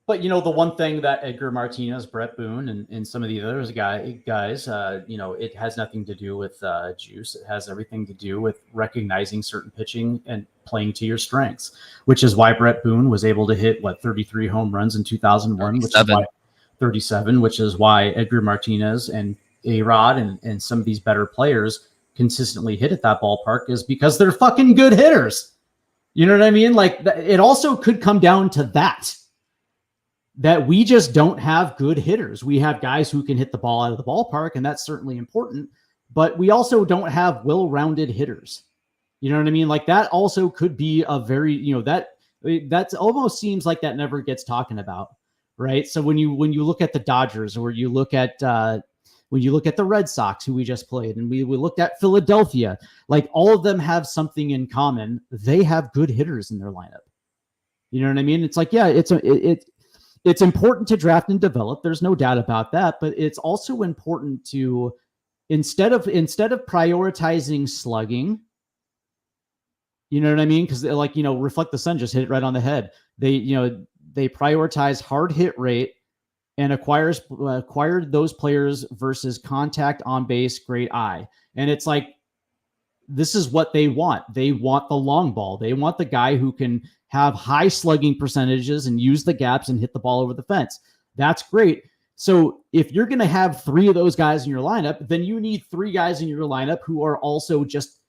But, the one thing that Edgar Martinez, Brett Boone, and some of the others guys, it has nothing to do with juice. It has everything to do with recognizing certain pitching and playing to your strengths, which is why Brett Boone was able to hit, 33 home runs in 2001, 37, which is why Edgar Martinez and A-Rod and some of these better players consistently hit at that ballpark, is because they're fucking good hitters. You know what I mean? Like, it also could come down to that we just don't have good hitters. We have guys who can hit the ball out of the ballpark, and that's certainly important, but we also don't have well-rounded hitters. You know what I mean? Like, that also could be a very, that's almost seems like that never gets talking about, right? So when you look at the Dodgers, or you look at the Red Sox, who we just played, and we looked at Philadelphia, like, all of them have something in common. They have good hitters in their lineup. You know what I mean? It's like, it's important to draft and develop. There's no doubt about that, but it's also important to, instead of prioritizing slugging, you know what I mean? Because Reflect the Sun just hit it right on the head. They prioritize hard hit rate and acquired those players versus contact on base, great eye. And it's like, this is what they want. They want the long ball. They want the guy who can have high slugging percentages and use the gaps and hit the ball over the fence. That's great. So if you're going to have 3 of those guys in your lineup, then you need 3 guys in your lineup who are also just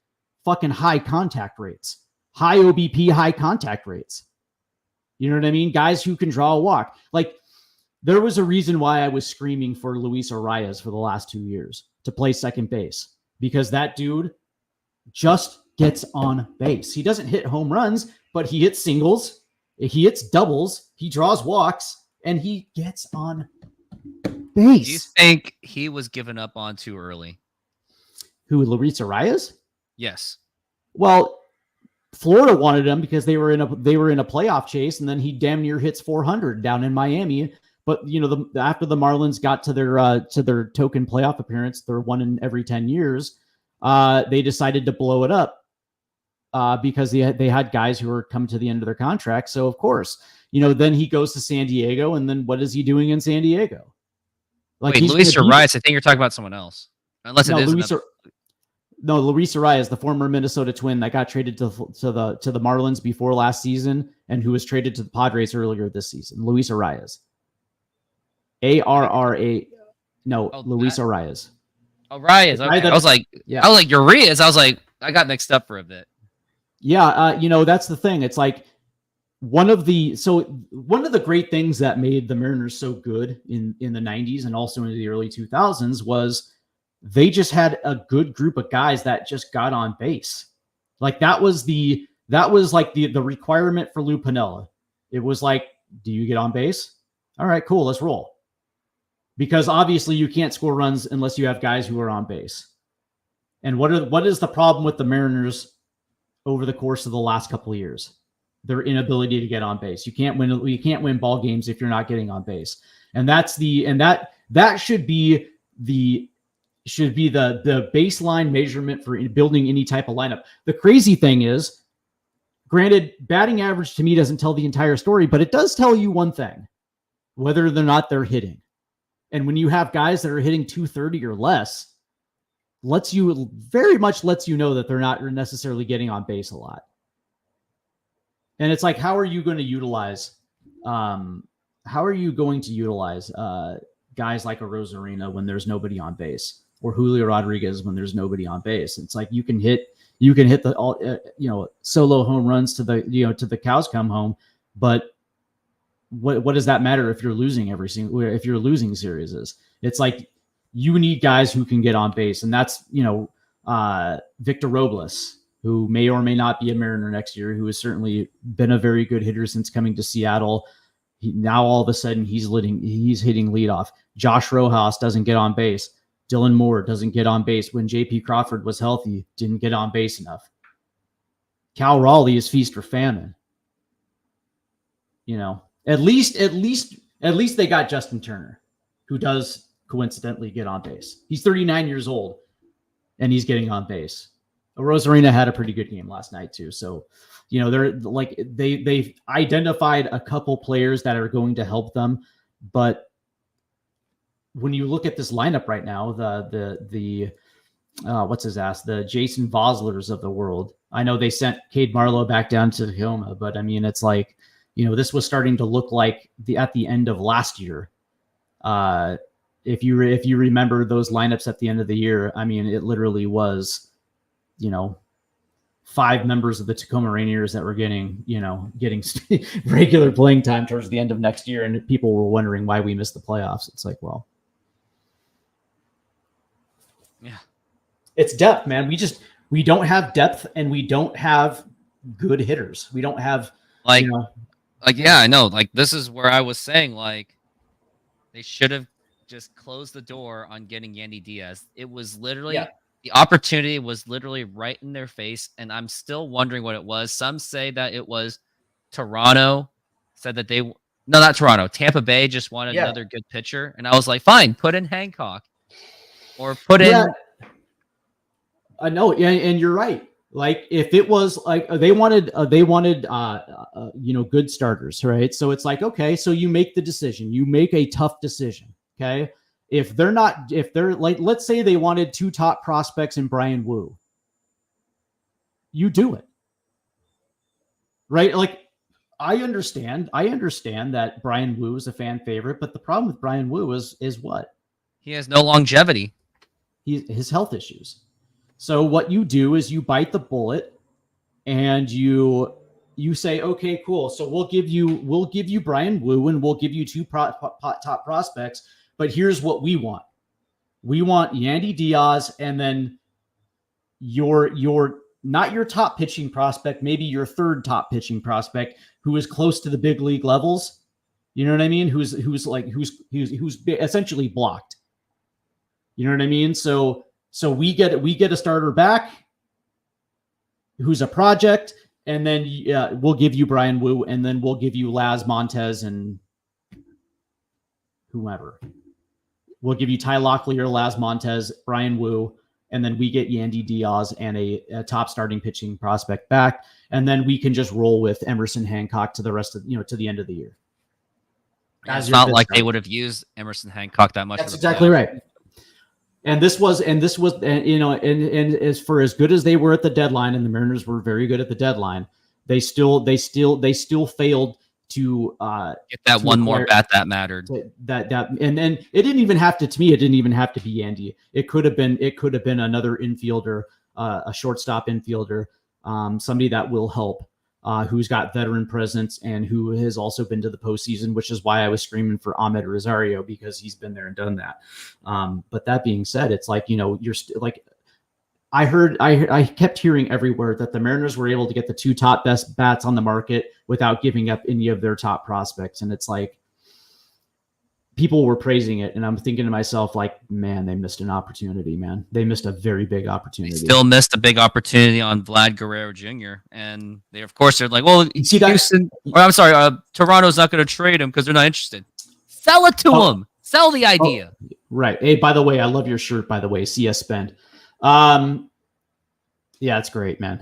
fucking high contact rates, high OBP, high contact rates. You know what I mean? Guys who can draw a walk. Like, there was a reason why I was screaming for Luis Arias for the last 2 years to play second base, because that dude just gets on base. He doesn't hit home runs, but he hits singles, he hits doubles, he draws walks, and he gets on base. Do you think he was given up on too early? Who, Luis Arias? Yes. Well, Florida wanted him because they were in a playoff chase, and then he damn near hits 400 down in Miami. But after the Marlins got to their token playoff appearance, their one in every 10 years, they decided to blow it up because they had guys who were come to the end of their contract. So of course, then he goes to San Diego, and then what is he doing in San Diego? Like, wait, Luis Arias? I think you're talking about someone else. Unless it is Luis Arias, the former Minnesota Twin that got traded to the Marlins before last season, and who was traded to the Padres earlier this season. Luis Arias. ARRA. No, Luis Arias. Arias. Okay. I was like, Urias. I was like, I got mixed up for a bit. Yeah, that's the thing. It's like one of the great things that made the Mariners so good in the 90s and also into the early 2000s was they just had a good group of guys that just got on base. Like, that was like the requirement for Lou Piniella. It was like, do you get on base? All right, cool, let's roll. Because obviously you can't score runs unless you have guys who are on base. And what is the problem with the Mariners over the course of the last couple of years? Their inability to get on base. You can't win ball games if you're not getting on base. And that should be the should be the baseline measurement for building any type of lineup. The crazy thing is, granted, batting average to me doesn't tell the entire story, but it does tell you one thing: whether or not they're hitting. And when you have guys that are hitting 230 or less, very much lets you know that they're not necessarily getting on base a lot. And it's like, how are you going to utilize guys like a Rosarina when there's nobody on base, or Julio Rodriguez when there's nobody on base? It's like you can hit the solo home runs to the cows come home, but what does that matter if you're losing if you're losing series? It's like you need guys who can get on base, and that's Victor Robles, who may or may not be a Mariner next year, who has certainly been a very good hitter since coming to Seattle. Now all of a sudden he's hitting leadoff. Josh Rojas doesn't get on base. Dylan Moore doesn't get on base. When J.P. Crawford was healthy, didn't get on base enough. Cal Raleigh is feast or famine. At least they got Justin Turner, who does coincidentally get on base. He's 39 years old, and he's getting on base. Rosarina had a pretty good game last night too. So, they're like they've identified a couple players that are going to help them, but when you look at this lineup right now, the what's his ass, the Jason Voslers of the world. I know they sent Cade Marlowe back down to Tacoma, but I mean, it's like, this was starting to look like at the end of last year. If you remember those lineups at the end of the year, I mean, it literally was, 5 members of the Tacoma Rainiers that were getting regular playing time towards the end of next year, and people were wondering why we missed the playoffs. It's like, well, yeah, it's depth, man. We don't have depth, and we don't have good hitters. We don't have yeah, I know. Like, this is where I was saying, like, they should have just closed the door on getting Yandy Diaz. It was literally the opportunity was literally right in their face, and I'm still wondering what it was. Some say that it was Toronto, said that not Toronto, Tampa Bay just wanted another good pitcher, and I was like, fine, put in Hancock or put in. I know, and you're right. Like, if it was like they wanted good starters, right? So it's like, okay, so you make the decision, you make a tough decision, okay? If they're like, let's say they wanted 2 top prospects in Brian Wu, you do it, right? Like, I understand that Brian Wu is a fan favorite, but the problem with Brian Wu is what? He has no longevity. His health issues. So what you do is you bite the bullet, and you say, okay, cool. So we'll give you Brian Wu, and we'll give you 2 top prospects. But here's what we want. We want Yandy Diaz, and then your not your top pitching prospect, maybe your 3rd top pitching prospect who is close to the big league levels. You know what I mean? Who's essentially blocked. You know what I mean? So we get a starter back who's a project, and then we'll give you Brian Wu, and then we'll give you Laz Montez and whomever. We'll give you Ty Lockley or Laz Montez, Brian Wu, and then we get Yandy Diaz and a top starting pitching prospect back, and then we can just roll with Emerson Hancock to the rest of to the end of the year. It's not like they would have used Emerson Hancock that much. That's exactly right. And this was, and as for as good as they were at the deadline, and the Mariners were very good at the deadline, they still failed to get that one more bat that mattered. And then it didn't even have to. To me, it didn't even have to be Yandy. It could have been another infielder, a shortstop infielder, somebody that will help. Who's got veteran presence and who has also been to the postseason, which is why I was screaming for Ahmed Rosario, because he's been there and done that. But that being said, it's like, you're like, I kept hearing everywhere that the Mariners were able to get the 2 top best bats on the market without giving up any of their top prospects. And it's like, people were praising it, and I'm thinking to myself, like, man, they missed an opportunity, man. They missed a very big opportunity. They still missed a big opportunity on Vlad Guerrero Jr. And they're like, well, Toronto's not going to trade him because they're not interested. Sell it to him. Sell the idea. Right. Hey, by the way, I love your shirt, by the way, CS Spend. Yeah, it's great, man.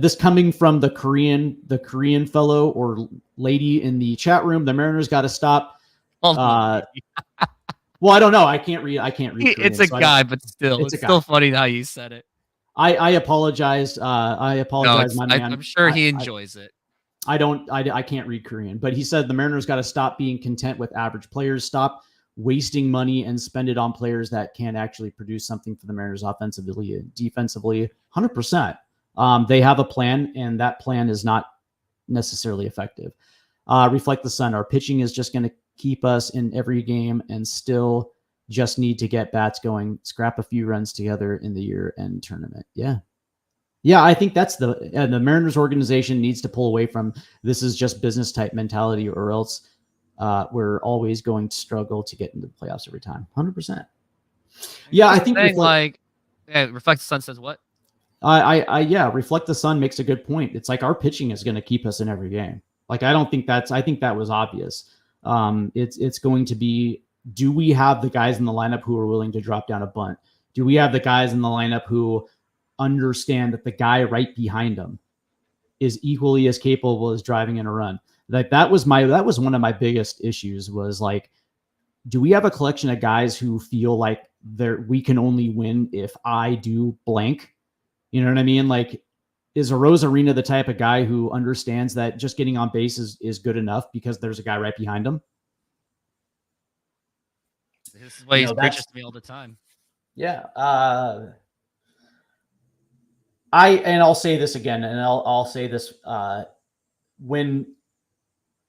This coming from the Korean fellow or lady in the chat room. The Mariners got to stop. Well, Well, I don't know. I can't read Korean, it's a so guy, but still, it's still funny how you said it. I apologize. I apologize, No, my man. I'm sure he enjoys it. I can't read Korean, but he said the Mariners got to stop being content with average players, stop wasting money and spend it on players that can actually produce something for the Mariners offensively and defensively. 100%. They have a plan, and that plan is not necessarily effective. Reflect the Sun. Our pitching is just going to keep us in every game and still just need to get bats going, scrap a few runs together in the year-end tournament. Yeah. Yeah, I think that's the Mariners organization needs to pull away from this is just business type mentality, or else we're always going to struggle to get into the playoffs every time. 100%. Yeah, I think Reflect the Sun says what? Reflect the Sun makes a good point. It's like our pitching is going to keep us in every game. Like I think that was obvious. It's going to be, do we have the guys in the lineup who are willing to drop down a bunt? Do we have the guys in the lineup who understand that the guy right behind them is equally as capable as driving in a run? Like that was one of my biggest issues, was like, do we have a collection of guys who feel like we can only win if I do blank? You know what I mean? Like, is Arozarena the type of guy who understands that just getting on base is good enough because there's a guy right behind him? This is what he preaches to me all the time. Yeah. I'll say this again, and I'll say this when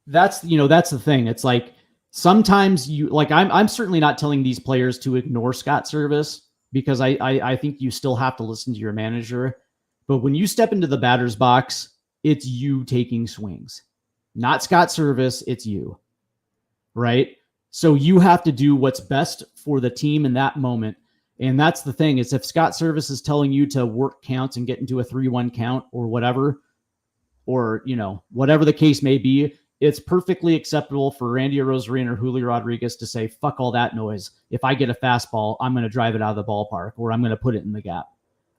that's the thing. It's like sometimes I'm certainly not telling these players to ignore Scott Service, because I think you still have to listen to your manager. But when you step into the batter's box, it's you taking swings, not Scott Service. It's you, right? So you have to do what's best for the team in that moment. And that's the thing, is if Scott Service is telling you to work counts and get into a 3-1 count or whatever, or, whatever the case may be, it's perfectly acceptable for Randy Arozarena or Julio Rodriguez to say, fuck all that noise. If I get a fastball, I'm going to drive it out of the ballpark, or I'm going to put it in the gap.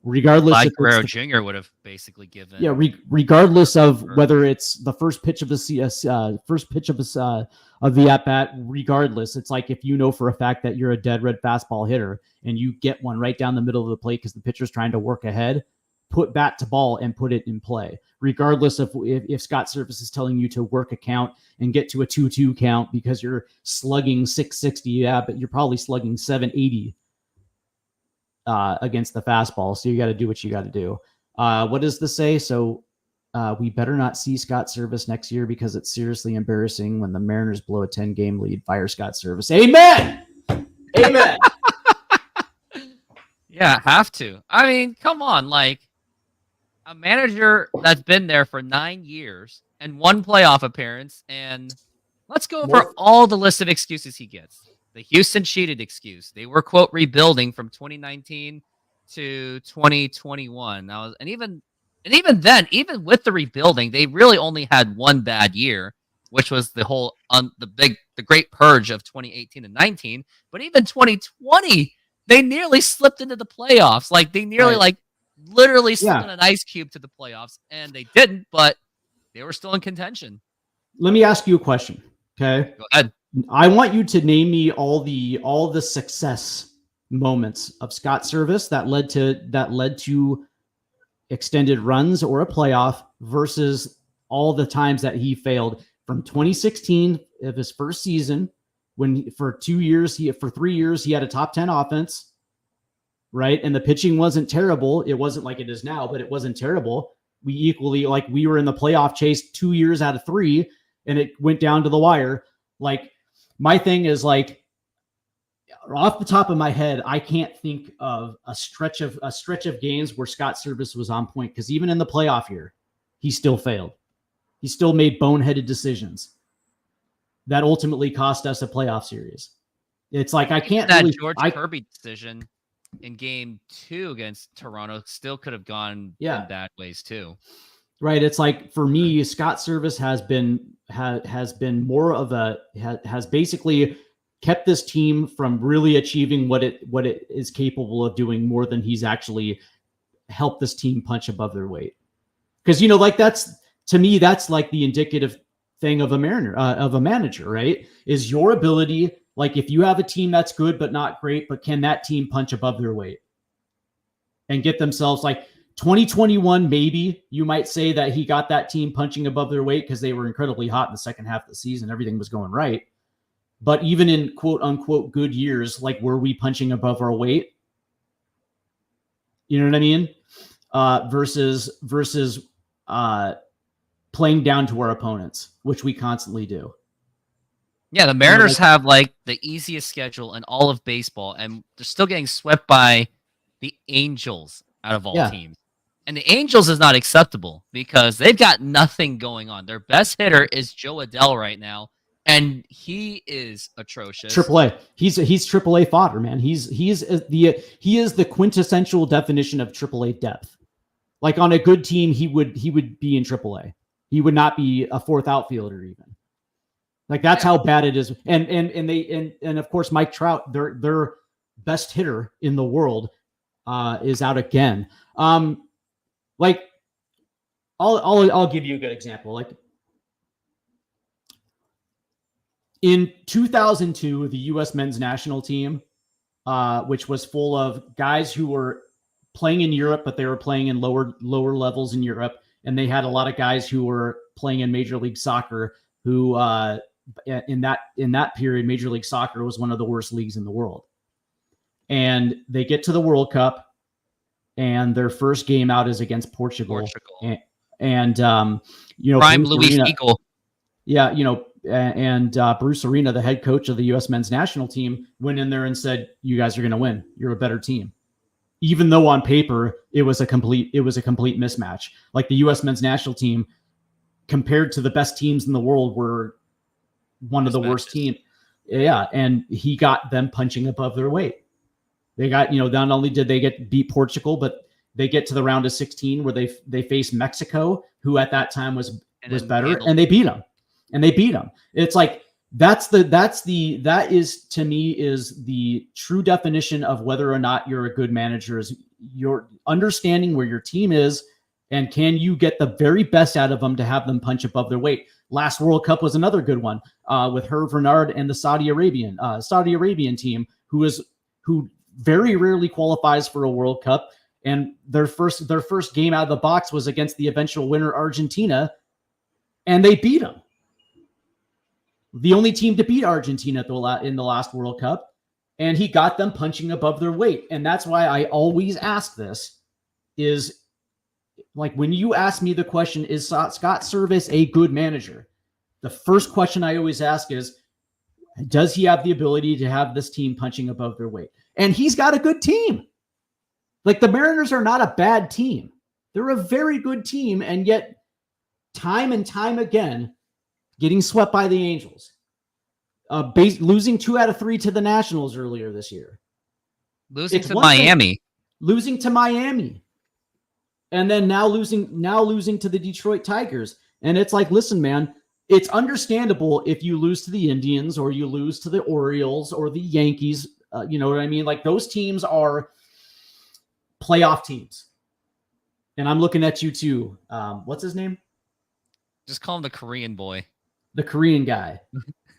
Regardless, like Guerrero Jr. would have basically given. Yeah, regardless of whether it's the first pitch of the of the at bat. Regardless, it's like, if you know for a fact that you're a dead red fastball hitter and you get one right down the middle of the plate because the pitcher's trying to work ahead, put bat to ball and put it in play. Regardless of if Scott Service is telling you to work a count and get to a 2-2 count because you're slugging 660, but you're probably slugging 780. Against the fastball. So you got to do what you got to do. What does this say? So we better not see Scott Service next year, because it's seriously embarrassing when the Mariners blow a 10-game lead. Fire Scott Service. Amen. Amen. Yeah, have to. I mean, come on. Like, a manager that's been there for 9 years and 1 playoff appearance, and let's go over all the list of excuses he gets. The Houston cheated excuse. They were, quote, rebuilding from 2019 to 2021. And even then, even with the rebuilding, they really only had 1 bad year, which was the great purge of 2018 and 19. But even 2020, they nearly slipped into the playoffs. Like, they nearly literally slipped in an ice cube to the playoffs, and they didn't, but they were still in contention. Let me ask you a question. Okay. Go ahead. I want you to name me all the success moments of Scott Service that led to extended runs or a playoff, versus all the times that he failed from 2016 of his first season, when for 3 years he had a top 10 offense, right? And the pitching wasn't terrible. It wasn't like it is now, but it wasn't terrible. We were in the playoff chase 2 years out of 3, and it went down to the wire. Like, my thing is, like, off the top of my head, I can't think of a stretch of games where Scott Service was on point, because even in the playoff year, he still failed. He still made boneheaded decisions that ultimately cost us a playoff series. It's like, I can't. That George Kirby decision in Game 2 against Toronto still could have gone in bad ways too. Right. It's like, for me, Scott Service has basically kept this team from really achieving what it is capable of doing more than he's actually helped this team punch above their weight. Because, you know, like that's, to me, that's like the indicative thing of a manager, right? Is your ability, like if you have a team that's good but not great, but can that team punch above their weight and get themselves like 2021, maybe you might say that he got that team punching above their weight because they were incredibly hot in the second half of the season. Everything was going right. But even in quote unquote good years, like were we punching above our weight? You know what I mean? Versus playing down to our opponents, which we constantly do. Yeah, the Mariners have like the easiest schedule in all of baseball, and they're still getting swept by the Angels out of all teams. And the Angels is not acceptable because they've got nothing going on. Their best hitter is Joe Adell right now, and he is atrocious. AAA. He's AAA fodder, man. He is the quintessential definition of AAA depth. Like on a good team, he would be in AAA. He would not be a fourth outfielder even. Like that's how bad it is. And of course Mike Trout, their best hitter in the world, is out again. Like I'll give you a good example. Like in 2002, the U.S. men's national team, which was full of guys who were playing in Europe, but they were playing in lower levels in Europe, and they had a lot of guys who were playing in Major League Soccer. Who in that period, Major League Soccer was one of the worst leagues in the world, and they get to the World Cup. And their first game out is against Portugal. And you know, prime Luis Eagle. Yeah, you know, and Bruce Arena, the head coach of the U.S. men's national team, went in there and said, "You guys are going to win. You're a better team." Even though on paper it was a complete mismatch. Like the U.S. men's national team, compared to the best teams in the world, were one of the worst teams. Yeah, and he got them punching above their weight. They got, you know, not only did they beat Portugal, but they get to the round of 16 where they face Mexico, who at that time was better, and they beat them. It's like that is to me is the true definition of whether or not you're a good manager, is your understanding where your team is and can you get the very best out of them to have them punch above their weight. Last World Cup was another good one with Hervé Renard and the Saudi Arabian team, who very rarely qualifies for a World Cup, and their first game out of the box was against the eventual winner Argentina, and they beat them. The only team to beat Argentina in the last World Cup, and he got them punching above their weight. And that's why I always ask this: is like when you ask me the question, is Scott Service a good manager? The first question I always ask is, does he have the ability to have this team punching above their weight? And he's got a good team. Like the Mariners are not a bad team. They're a very good team. And yet time and time again, getting swept by the Angels, losing 2 out of 3 to the Nationals earlier this year. Losing to Miami. And then now losing to the Detroit Tigers. And it's like, listen, man, it's understandable if you lose to the Indians or you lose to the Orioles or the Yankees. You know what I mean? Like those teams are playoff teams. And I'm looking at you too. What's his name? Just call him the Korean boy. The Korean guy.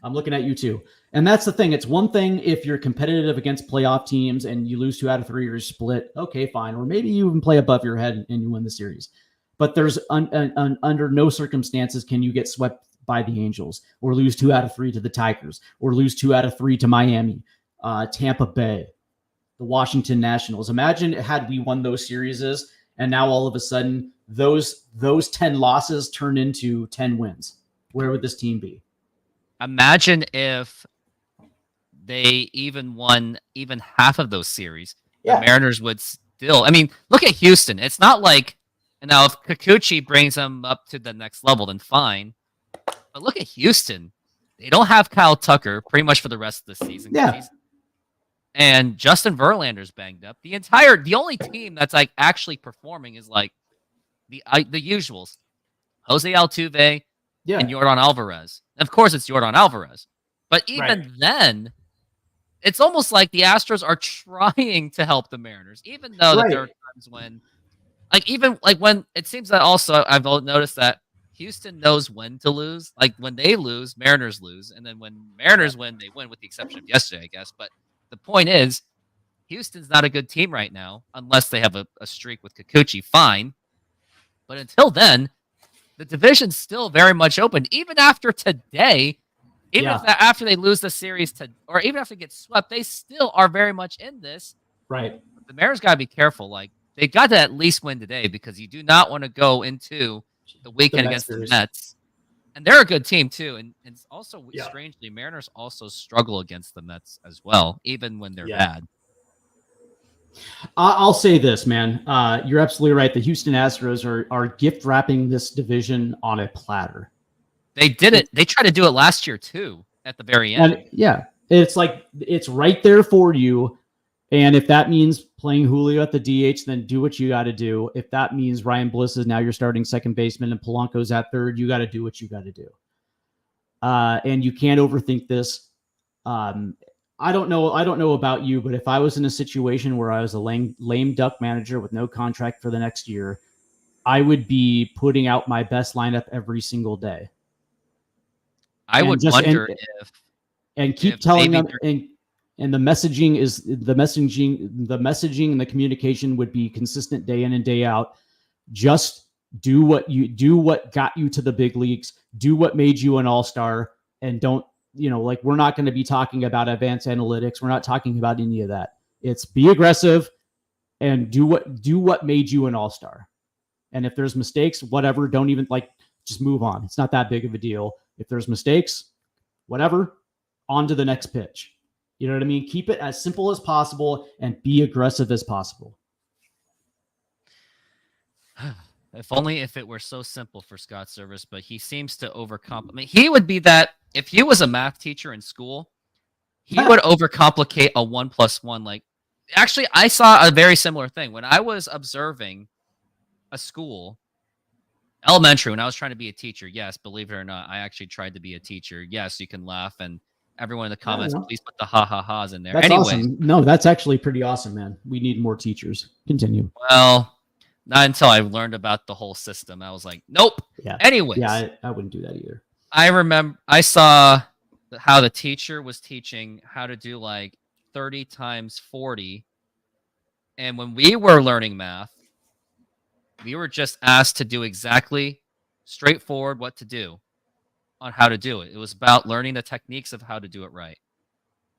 I'm looking at you too. And that's the thing. It's one thing if you're competitive against playoff teams and you lose 2 out of 3 or you're split. Okay, fine. Or maybe you even play above your head and you win the series. But there's under no circumstances can you get swept by the Angels or lose 2 out of 3 to the Tigers or lose 2 out of 3 to Miami, Tampa Bay, the Washington Nationals. Imagine had we won those series and now all of a sudden those 10 losses turn into 10 wins. Where would this team be? Imagine if they even won even half of those series. Yeah. The Mariners would still, I mean, look at Houston. It's not like, now if Kikuchi brings them up to the next level, then fine. But look at Houston. They don't have Kyle Tucker pretty much for the rest of the season. Yeah. And Justin Verlander's banged up. The only team that's like actually performing is like the usuals. Jose Altuve and Yordan Alvarez. Of course, it's Yordan Alvarez. But even then, it's almost like the Astros are trying to help the Mariners, even though that there are times when, even when it seems that also I've noticed that Houston knows when to lose. Like when they lose, Mariners lose, and then when Mariners win, they win, with the exception of yesterday, I guess. But the point is, Houston's not a good team right now, unless they have a streak with Kikuchi. Fine, but until then, the division's still very much open. Even after today, even if after they lose the series or even after they get swept, they still are very much in this. Right. But the Mariners got to be careful. Like, they got to at least win today, because you do not want to go into the weekend against the Mets. And they're a good team too. And also, strangely, Mariners also struggle against the Mets as well, even when they're bad. I'll say this, man. You're absolutely right. The Houston Astros are gift wrapping this division on a platter. They did it. They tried to do it last year too, at the very end. And it's like it's right there for you. And if that means playing Julio at the DH, then do what you got to do. If that means Ryan Bliss is now your starting second baseman and Polanco's at third, you got to do what you got to do. And you can't overthink this. I don't know about you, but if I was in a situation where I was a lame duck manager with no contract for the next year, I would be putting out my best lineup every single day. I would wonder if keep telling them, and the messaging and the communication would be consistent day in and day out. Just do what got you to the big leagues, do what made you an all-star, and don't, we're not going to be talking about advanced analytics. We're not talking about any of that. It's be aggressive and do what made you an all-star. And if there's mistakes, whatever, don't even just move on. It's not that big of a deal. If there's mistakes, whatever, on to the next pitch. You know what I mean? Keep it as simple as possible and be aggressive as possible. If only if it were so simple for Scott Service, but he seems to overcomplicate. He would be that, if he was a math teacher in school, he would overcomplicate a 1+1. Actually, I saw a very similar thing when I was observing a school, elementary, when I was trying to be a teacher. Yes, believe it or not, I actually tried to be a teacher. Yes, you can laugh, and everyone in the comments, please put the ha-ha-has in there. That's anyway, awesome. No, that's actually pretty awesome, man. We need more teachers. Continue. Well, not until I learned about the whole system. I was like, nope. Yeah. Anyways. Yeah, I wouldn't do that either. I remember I saw how the teacher was teaching how to do 30 times 40. And when we were learning math, we were just asked to do exactly straightforward what to do on how to do it. It was about learning the techniques of how to do it right.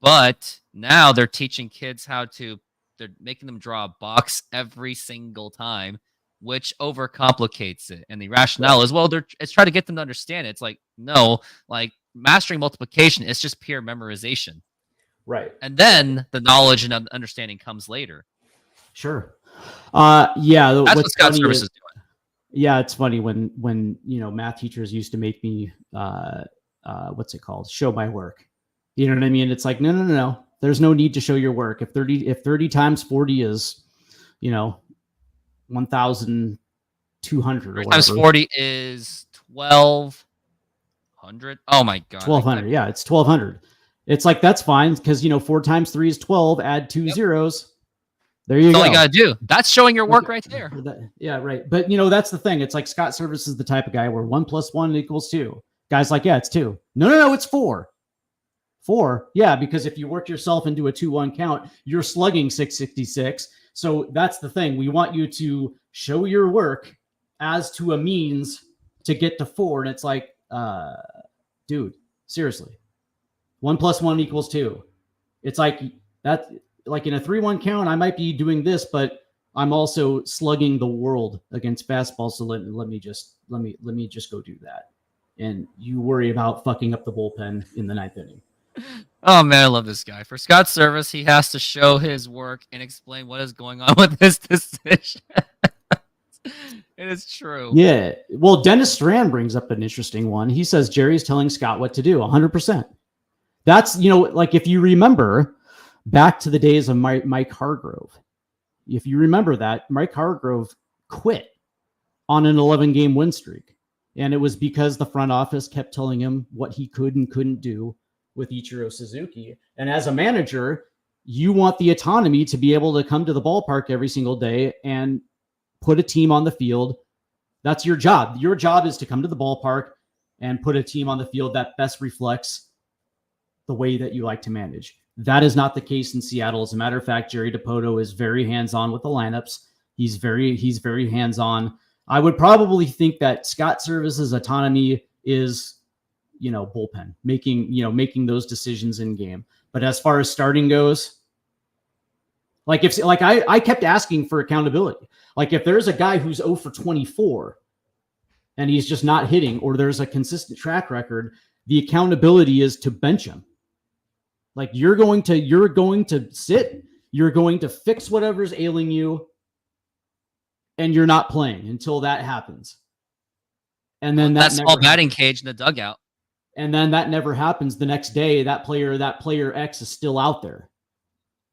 But now they're teaching kids they're making them draw a box every single time, which overcomplicates it. And the rationale is, it's trying to get them to understand it. It's no, mastering multiplication is just pure memorization. Right. And then the knowledge and understanding comes later. Sure. Yeah. That's what Scott Service is doing. Yeah. It's funny when math teachers used to make me, what's it called? Show my work. You know what I mean? It's no. There's no need to show your work. If 30 times 40 is, 1,200. 30 times 40 is 1,200. Oh my God. 1,200. Yeah, it's 1,200. It's that's fine because 4 times 3 is 12. Add 2 zeros. There you go. That's all you got to do. That's showing your work right there. Yeah, right. But that's the thing. It's Scott Service is the type of guy where 1 + 1 = 2. Guys it's 2. No, it's 4. 4. Yeah, because if you work yourself into a 2-1 count, you're slugging 666. So that's the thing. We want you to show your work as to a means to get to 4. And it's dude, seriously. 1 + 1 = 2. It's that. In a 3-1 count, I might be doing this, but I'm also slugging the world against fastballs. So let me just go do that. And you worry about fucking up the bullpen in the 9th inning. Oh man, I love this guy. For Scott Service, he has to show his work and explain what is going on with his decision. It is true. Yeah. Well, Dennis Strand brings up an interesting one. He says Jerry's telling Scott what to do. 100%. That's, if you remember back to the days of Mike Hargrove, if you remember that, Mike Hargrove quit on an 11-game win streak. And it was because the front office kept telling him what he could and couldn't do with Ichiro Suzuki. And as a manager, you want the autonomy to be able to come to the ballpark every single day and put a team on the field. That's your job. Your job is to come to the ballpark and put a team on the field that best reflects the way that you like to manage. That is not the case in Seattle. As a matter of fact, Jerry Dipoto is very hands-on with the lineups. He's very hands-on. I would probably think that Scott Service's autonomy is, bullpen, making those decisions in game. But as far as starting goes, I kept asking for accountability. Like if there's a guy who's 0 for 24 and he's just not hitting, or there's a consistent track record, the accountability is to bench him. Like you're going to sit, you're going to fix whatever's ailing you, and you're not playing until that happens. And then that's all batting cage in the dugout. And then that never happens. The next day, that player X is still out there,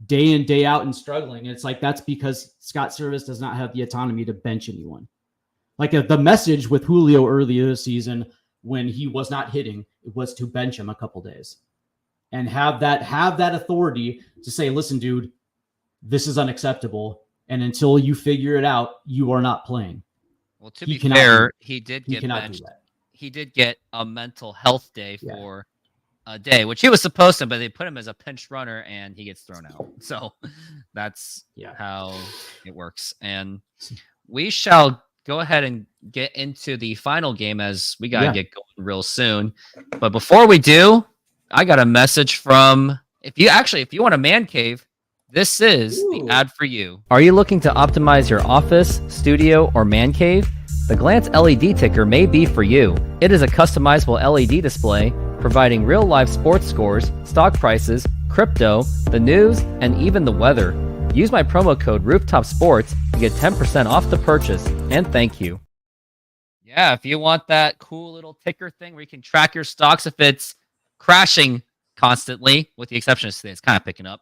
day in, day out, and struggling. And it's like, that's because Scott Service does not have the autonomy to bench anyone. Like the message with Julio earlier this season, when he was not hitting, it was to bench him a couple days and have that authority to say, listen, dude, this is unacceptable. And until you figure it out, you are not playing. Well, to be fair, he did get benched. He did get a mental health day for a day, which he was supposed to, but they put him as a pinch runner and he gets thrown out. So that's how it works. And we shall go ahead and get into the final game as we got to get going real soon. But before we do, I got a message from, if you want a man cave, this is the ad for you. Are you looking to optimize your office, studio, or man cave? The Glance LED ticker may be for you. It is a customizable LED display providing real-life sports scores, stock prices, crypto, the news, and even the weather. Use my promo code ROOFTOPSPORTS to get 10% off the purchase, and thank you. Yeah, if you want that cool little ticker thing where you can track your stocks if it's crashing constantly, with the exception of today, it's kind of picking up.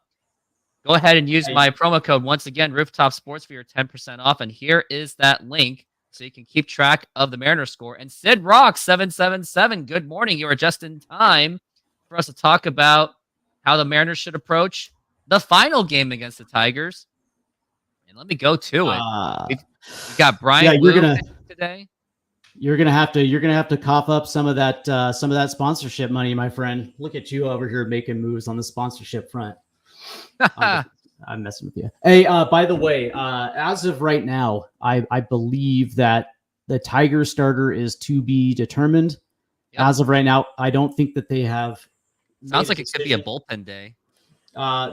Go ahead and use my promo code, once again, Rooftop Sports, for your 10% off. And here is that link so you can keep track of the Mariners score. And Sid Rock 777, good morning. You are just in time for us to talk about how the Mariners should approach the final game against the Tigers. And let me go to it. We've got Brian Wu today. You're gonna have to cough up some of that sponsorship money, my friend. Look at you over here making moves on the sponsorship front. I'm messing with you. Hey, by the way, as of right now, I believe that the Tiger starter is to be determined. Yep. As of right now, I don't think that they have. Sounds like it could be a bullpen day.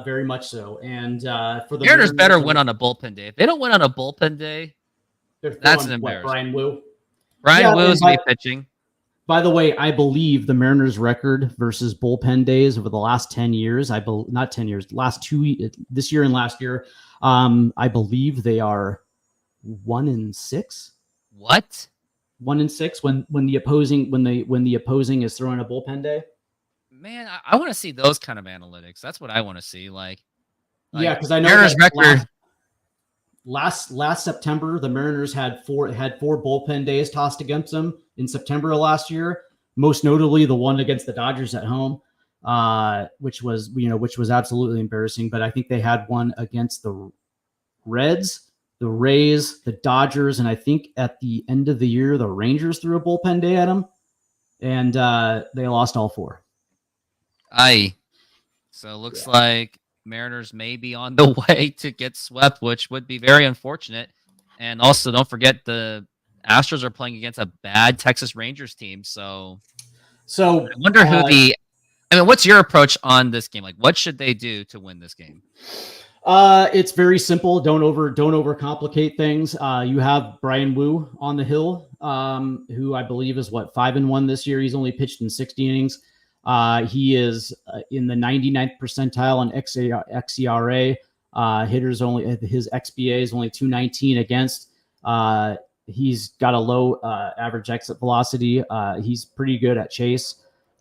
Very much so. And for the Mariners better win on a bullpen day. If they don't win on a bullpen day, that's an embarrassment. Brian Wu. Brian Wu's be pitching. By the way, I believe the Mariners' record versus bullpen days over the last 10 years, not 10 years, last 2, this year and last year, I believe they are 1-6. What? 1-6 when the opposing is throwing a bullpen day. Man, I want to see those kind of analytics. That's what I want to see. Yeah, because I know Mariners record. Last September, the Mariners had four bullpen days tossed against them in September of last year. Most notably, the one against the Dodgers at home, which was absolutely embarrassing. But I think they had one against the Reds, the Rays, the Dodgers, and I think at the end of the year, the Rangers threw a bullpen day at them, and they lost all 4. So it looks like Mariners may be on the way to get swept, which would be very unfortunate. And also, don't forget the Astros are playing against a bad Texas Rangers team. So I wonder what's your approach on this game? Like, what should they do to win this game? It's very simple. Don't overcomplicate things. You have Brian Wu on the hill, who I believe is 5-1 this year. He's only pitched in 60 innings. He is in the 99th percentile on xERA. Hitters only, his XBA is only 219 against. He's got a low average exit velocity. He's pretty good at chase.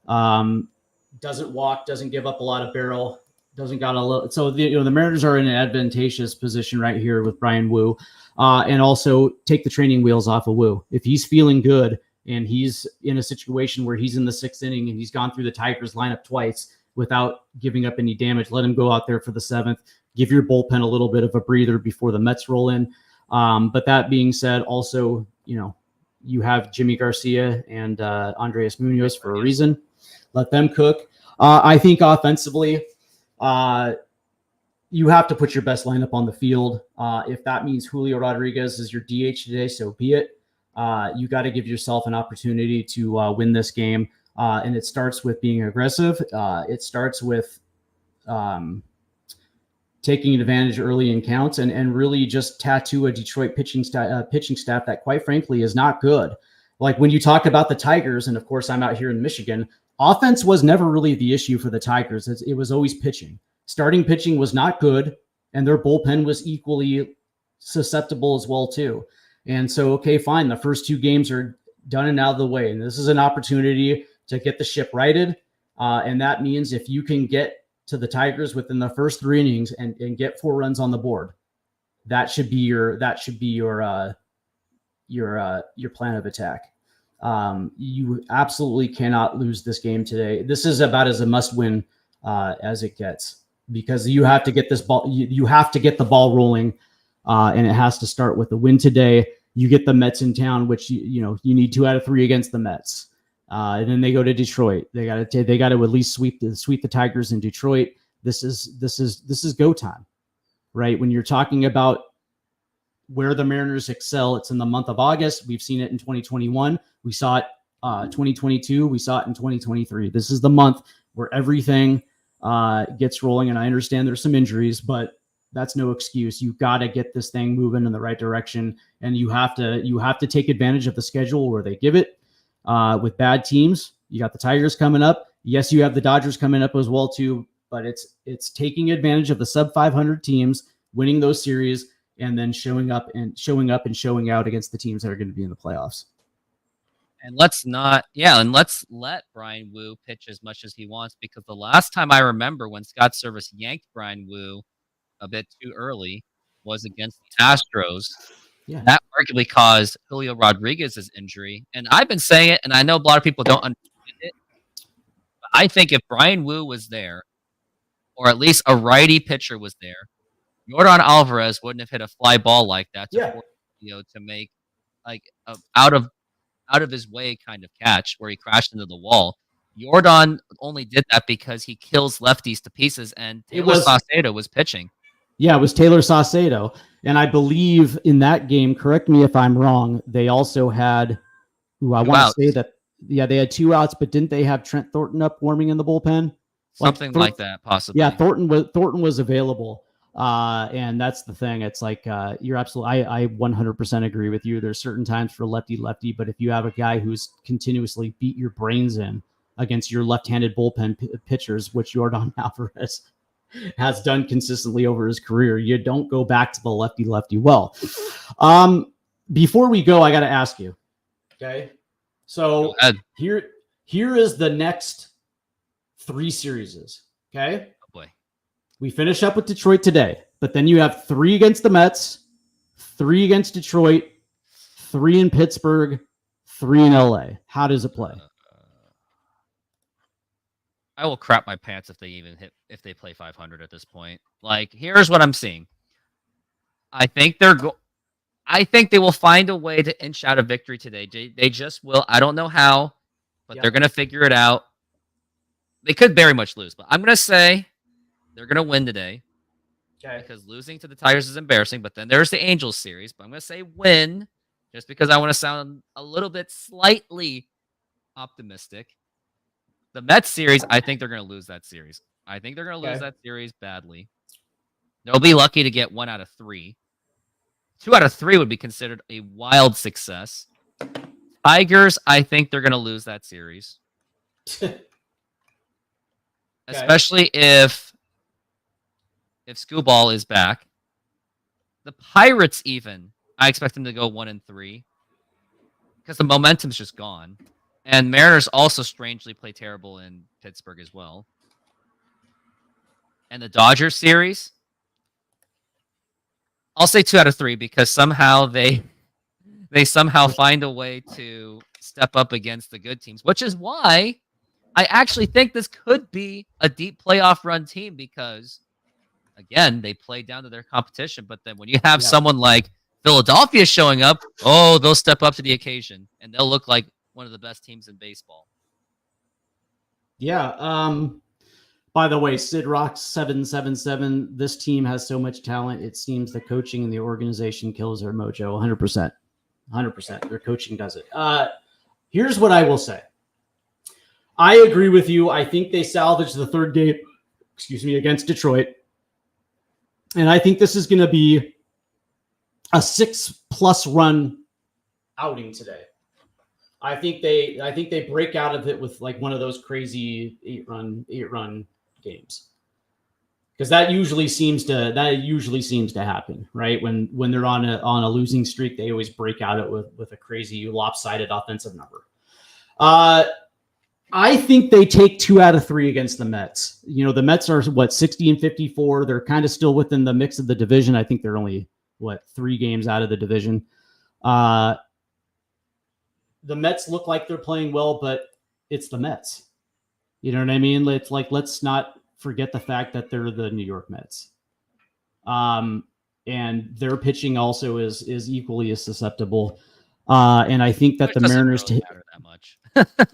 Doesn't walk, doesn't give up a lot of barrel. So the Mariners are in an advantageous position right here with Brian Wu, and also take the training wheels off of Wu. If he's feeling good and he's in a situation where he's in the 6th inning and he's gone through the Tigers lineup twice, without giving up any damage. Let him go out there for the 7th. Give your bullpen a little bit of a breather before the Mets roll in. But that being said, also, you have Jimmy Garcia and Andres Munoz for a reason. Let them cook. I think offensively, you have to put your best lineup on the field. If that means Julio Rodriguez is your DH today, so be it. You got to give yourself an opportunity to win this game. And it starts with being aggressive. It starts with taking advantage early in counts and really just tattoo a Detroit pitching staff that, quite frankly, is not good. Like when you talk about the Tigers, and of course I'm out here in Michigan, offense was never really the issue for the Tigers. It was always pitching. Starting pitching was not good, and their bullpen was equally susceptible as well too. And so, okay, fine. The first 2 games are done and out of the way, and this is an opportunity to get the ship righted. And that means if you can get to the Tigers within the first 3 innings and get 4 runs on the board, that should be your plan of attack. You absolutely cannot lose this game today. This is about as a must-win as it gets, because you have to get this ball. You have to get the ball rolling, and it has to start with the win today. You get the Mets in town, which you need 2 out of 3 against the Mets, and then they go to Detroit. They got to at least sweep the Tigers in Detroit. This is go time, right? When you're talking about where the Mariners excel, it's in the month of August. We've seen it in 2021. We saw it 2022. We saw it in 2023. This is the month where everything gets rolling. And I understand there's some injuries, but that's no excuse. You got to get this thing moving in the right direction, and you have to take advantage of the schedule where they give it with bad teams. You got the Tigers coming up. Yes, you have the Dodgers coming up as well too. But it's taking advantage of the sub 500 teams, winning those series, and then showing up and showing out against the teams that are going to be in the playoffs. And let's let Brian Wu pitch as much as he wants, because the last time I remember when Scott Service yanked Brian Wu a bit too early was against the Astros. Yeah. That arguably caused Julio Rodriguez's injury. And I've been saying it, and I know a lot of people don't understand it, but I think if Brian Wu was there, or at least a righty pitcher was there, Yordan Alvarez wouldn't have hit a fly ball like that to make like a out of his way kind of catch where he crashed into the wall. Yordan only did that because he kills lefties to pieces, and Taylor Saucedo was pitching. Yeah, it was Taylor Saucedo. And I believe in that game, correct me if I'm wrong, they also had, they had 2 outs, but didn't they have Trent Thornton up warming in the bullpen? Something like that, possibly. Yeah, Thornton was available. And that's the thing. It's like you're absolutely. I 100% agree with you. There's certain times for lefty, but if you have a guy who's continuously beat your brains in against your left-handed bullpen pitchers, which Yordan Alvarez has done consistently over his career, you don't go back to the lefty well. Before we go, I got to ask you. Okay, so here is the next 3 series. Okay. Oh boy. We finish up with Detroit today, but then you have 3 against the Mets, 3 against Detroit, 3 in Pittsburgh, 3 in LA. How does it play? I will crap my pants if they play 500 at this point. Like, here's what I'm seeing. I think they will find a way to inch out a victory today. They just will. I don't know how, but they're going to figure it out. They could very much lose, but I'm going to say they're going to win today. Okay. Because losing to the Tigers is embarrassing, but then there's the Angels series. But I'm going to say win, just because I want to sound a little bit slightly optimistic. The Mets series, I think they're going to lose that series. I think they're going to lose that series badly. They'll be lucky to get 1 out of 3. 2 out of 3 would be considered a wild success. Tigers, I think they're going to lose that series. Especially if Skubal is back. The Pirates even, I expect them to go 1-3 because the momentum's just gone. And Mariners also strangely play terrible in Pittsburgh as well. And the Dodgers series, I'll say 2 out of 3 because somehow they somehow find a way to step up against the good teams, which is why I actually think this could be a deep playoff run team because, again, they play down to their competition. But then when you have someone like Philadelphia showing up, they'll step up to the occasion and they'll look like one of the best teams in baseball. Yeah. By the way, Sid Rocks 777. This team has so much talent. It seems the coaching and the organization kills their mojo. 100%. 100%. Their coaching does it. Here's what I will say. I agree with you. I think they salvaged the third game, against Detroit. And I think this is going to be a 6+ run outing today. I think they break out of it with like one of those crazy 8-run games. Because that usually seems to happen, right? When they're on a losing streak, they always break out it with a crazy lopsided offensive number. I think they take 2 out of 3 against the Mets. You know, the Mets are 60-54. They're kind of still within the mix of the division. I think they're only 3 games out of the division. The Mets look like they're playing well, but it's the Mets. You know what I mean? Let's not forget the fact that they're the New York Mets. And their pitching also is equally as susceptible. And I think that the Mariners really matter that much.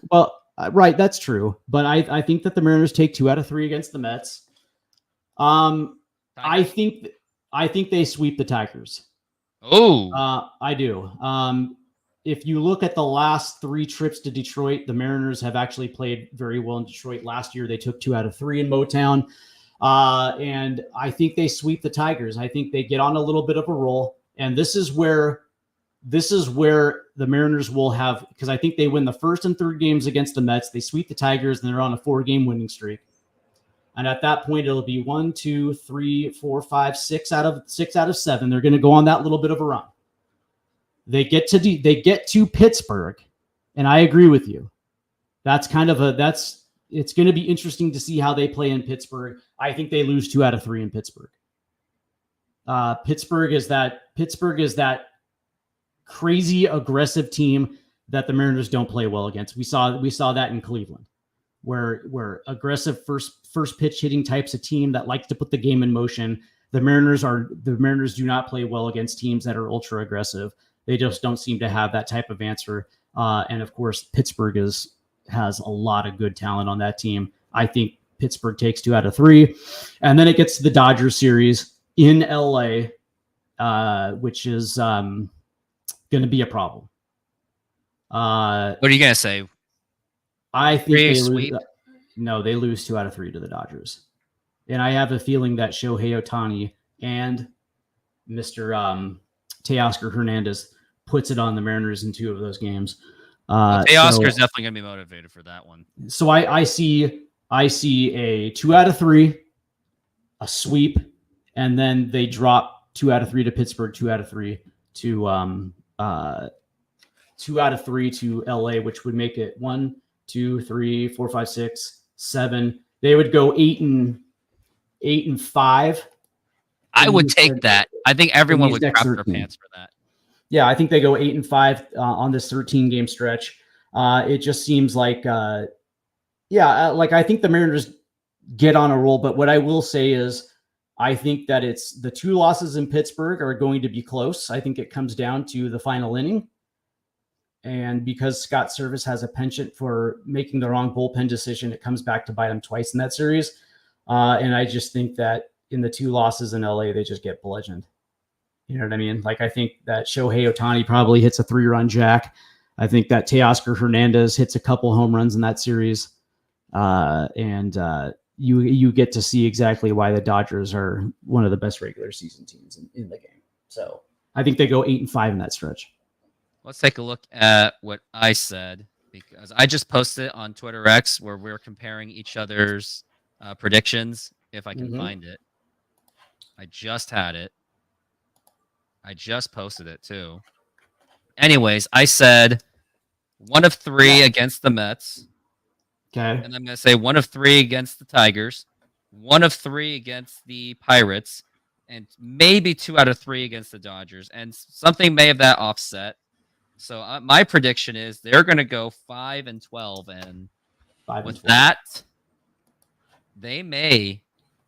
well, right, that's true. But I think that the Mariners take 2 out of 3 against the Mets. I think they sweep the Tigers. Oh, I do. If you look at the last 3 trips to Detroit, the Mariners have actually played very well in Detroit. Last year, they took 2 out of 3 in Motown. And I think they sweep the Tigers. I think they get on a little bit of a roll. And this is where the Mariners will have, because I think they win the first and third games against the Mets. They sweep the Tigers, and they're on a 4-game winning streak. And at that point, it'll be 1, 2, 3, 4, 5, 6 out of 7. They're going to go on that little bit of a run. They get to Pittsburgh, and I agree with you. It's going to be interesting to see how they play in Pittsburgh. I think they lose 2 out of 3 in Pittsburgh. Pittsburgh is that crazy aggressive team that the Mariners don't play well against. We saw that in Cleveland, where aggressive first pitch hitting types of team that likes to put the game in motion. The Mariners do not play well against teams that are ultra aggressive. They just don't seem to have that type of answer. And of course, Pittsburgh has a lot of good talent on that team. I think Pittsburgh takes 2 out of 3, and then it gets to the Dodgers series in LA, which is going to be a problem. what are you gonna say? I think they lose. No, they lose 2 out of 3 to the Dodgers, and I have a feeling that Shohei Ohtani and Mr. Teoscar Hernandez puts it on the Mariners in 2 of those games. Teoscar's definitely gonna be motivated for that one. So I see a 2 out of 3, a sweep, and then they drop 2 out of 3 to Pittsburgh, 2 out of 3 to 2 out of 3 to LA, which would make it 1, 2, 3, 4, 5, 6, 7. They would go 8-5. I would take that. I think everyone would crap their pants for that. Yeah, I think they go 8-5 on this 13-game stretch. It just seems like, I think the Mariners get on a roll. But what I will say is, I think that it's the 2 losses in Pittsburgh are going to be close. I think it comes down to the final inning. And because Scott Service has a penchant for making the wrong bullpen decision, it comes back to bite him twice in that series. And I just think that in the 2 losses in LA, they just get bludgeoned. You know what I mean? Like, I think that Shohei Ohtani probably hits a 3-run jack. I think that Teoscar Hernandez hits a couple home runs in that series. You get to see exactly why the Dodgers are one of the best regular season teams in the game. So I think they go 8-5 in that stretch. Let's take a look at what I said, because I just posted on Twitter X where we're comparing each other's predictions. If I can find it. I just had it. I just posted it too. Anyways, I said 1 of 3 against the Mets. Okay. And I'm going to say 1 of 3 against the Tigers, 1 of 3 against the Pirates, and maybe 2 out of 3 against the Dodgers. And something may have that offset. So my prediction is they're going to go 5-12, and With that, they may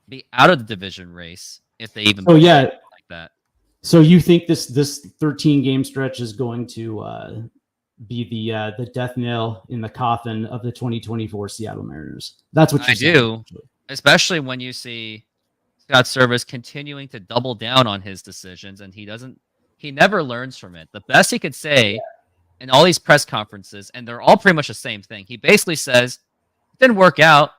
be out of the division race if they even like that. So you think this 13 game stretch is going to be the death nail in the coffin of the 2024 Seattle Mariners? That's what I do, especially when you see Scott Service continuing to double down on his decisions, and he never learns from it. The best he could say in all these press conferences, and they're all pretty much the same thing. He basically says, "It didn't work out.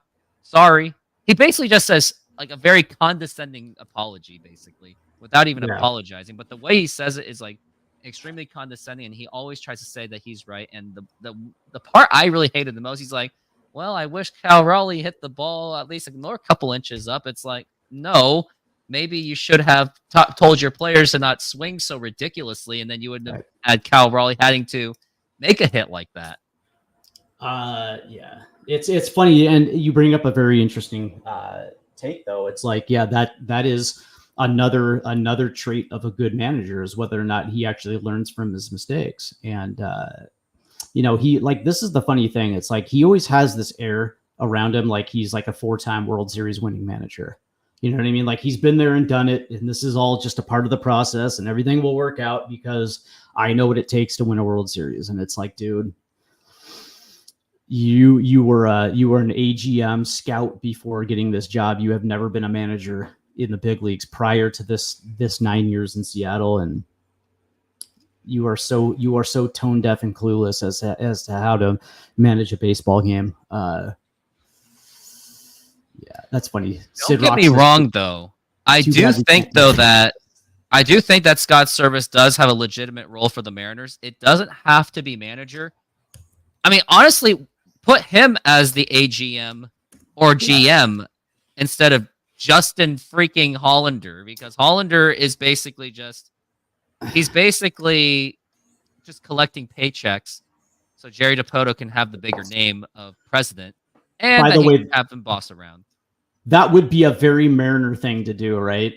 Sorry." He basically just says like a very condescending apology, basically, without even apologizing. But the way he says it is like extremely condescending, and he always tries to say that he's right. And the part I really hated the most, he's like, "Well, I wish Cal Raleigh hit the ball at least a couple inches up." It's like, no, maybe you should have told your players to not swing so ridiculously, and then you wouldn't have had Cal Raleigh having to make a hit like that. Yeah, it's funny, and you bring up a very interesting take, though. It's like, that is another trait of a good manager, is whether or not he actually learns from his mistakes. And this is the funny thing. It's like he always has this air around him, like he's like a 4-time World Series winning manager. You know what I mean? Like he's been there and done it, and this is all just a part of the process, and everything will work out because I know what it takes to win a World Series. And it's like, dude, you were an AGM scout before getting this job. You have never been a manager in the big leagues prior to this 9 years in Seattle, and you are so tone deaf and clueless as to how to manage a baseball game. Yeah, that's funny. Don't get me wrong, though. I do think that Scott Service does have a legitimate role for the Mariners. It doesn't have to be manager. I mean, honestly, put him as the AGM or GM instead of Justin freaking Hollander, because Hollander is basically just collecting paychecks so Jerry Dipoto can have the bigger name of president, and by the way, have him boss around. That would be a very Mariner thing to do, right?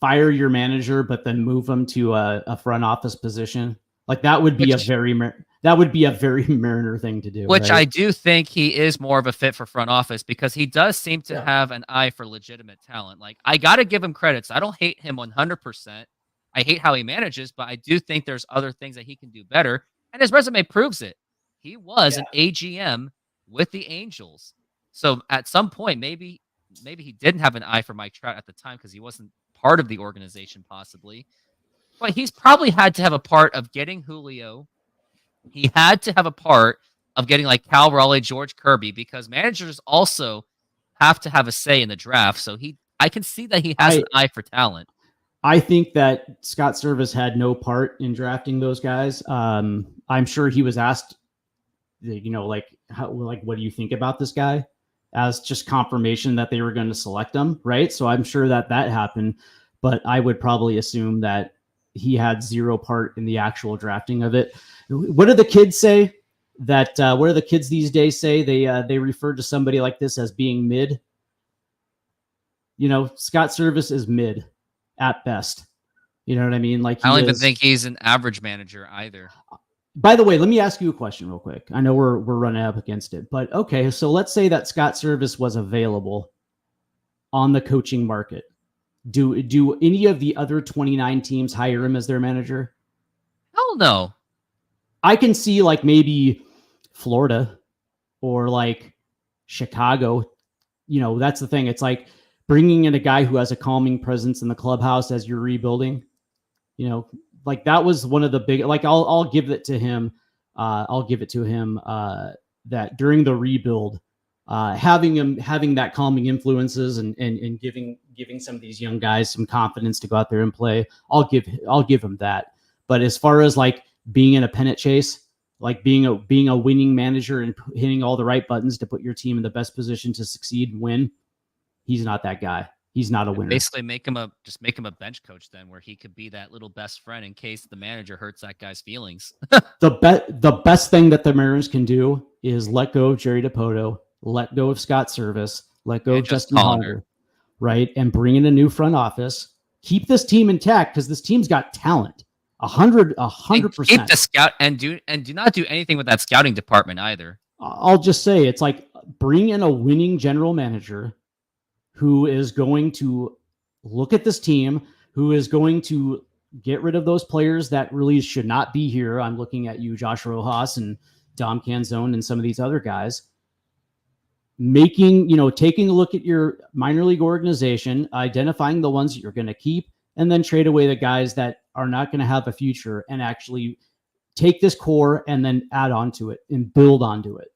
Fire your manager, but then move him to a front office position. Like that would be a very Mariner thing to do. Which right? I do think he is more of a fit for front office, because he does seem to have an eye for legitimate talent. Like, I got to give him credits. I don't hate him 100%. I hate how he manages, but I do think there's other things that he can do better. And his resume proves it. He was an AGM with the Angels. So at some point, maybe he didn't have an eye for Mike Trout at the time because he wasn't part of the organization, possibly. But he's probably had to have a part of getting Julio. He had to have a part of getting like Cal Raleigh, George Kirby, because managers also have to have a say in the draft. So I can see that he has an eye for talent. I think that Scott Service had no part in drafting those guys. I'm sure he was asked, what do you think about this guy? As just confirmation that they were going to select him, right? So I'm sure that happened, but I would probably assume that he had zero part in the actual drafting of it. What do the kids say? What do the kids these days say? They refer to somebody like this as being mid. Scott Service is mid at best. You know what I mean? Like, I don't even think he's an average manager either. By the way, let me ask you a question real quick. I know we're running up against it, but okay. So let's say that Scott Service was available on the coaching market. Do any of the other 29 teams hire him as their manager? Hell no. I can see like maybe Florida or like Chicago. That's the thing. It's like bringing in a guy who has a calming presence in the clubhouse as you're rebuilding. Like that was one of the big, like I'll give it to him. That during the rebuild, having that calming influences and giving some of these young guys some confidence to go out there and play, I'll give him that. But as far as like being in a pennant chase, like being a winning manager and hitting all the right buttons to put your team in the best position to succeed and win, he's not that guy. He's not a winner. Basically, make him a bench coach then, where he could be that little best friend in case the manager hurts that guy's feelings. The best thing that the Mariners can do is let go of Jerry Dipoto, let go of Scott Service, let go of Justin Hollander, right, and bring in a new front office. Keep this team intact because this team's got talent. 100%. Keep the scout and do not do anything with that scouting department either. I'll just say it's like bring in a winning general manager who is going to look at this team, who is going to get rid of those players that really should not be here. I'm looking at you, Josh Rojas and Dom Canzone and some of these other guys. Taking a look at your minor league organization, identifying the ones that you're going to keep, and then trade away the guys that are not going to have a future, and actually take this core and then add on to it and build onto it.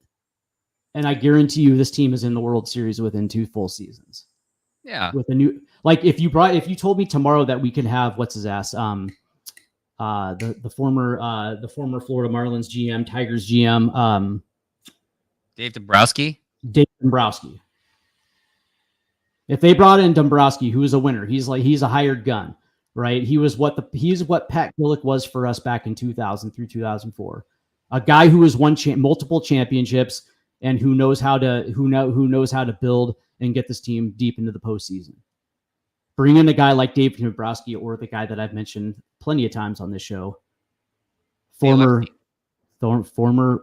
And I guarantee you this team is in the World Series within 2 full seasons. Yeah. With a new, like if you told me tomorrow that we could have what's his ass, the former Florida Marlins GM, Tigers GM, Dave Dombrowski. If they brought in Dombrowski, who is a winner, he's a hired gun, right? He's what Pat Gillick was for us back in 2000 through 2004. A guy who has won multiple championships and who knows how to build and get this team deep into the postseason. Bring in a guy like Dave Dombrowski, or the guy that I've mentioned plenty of times on this show, former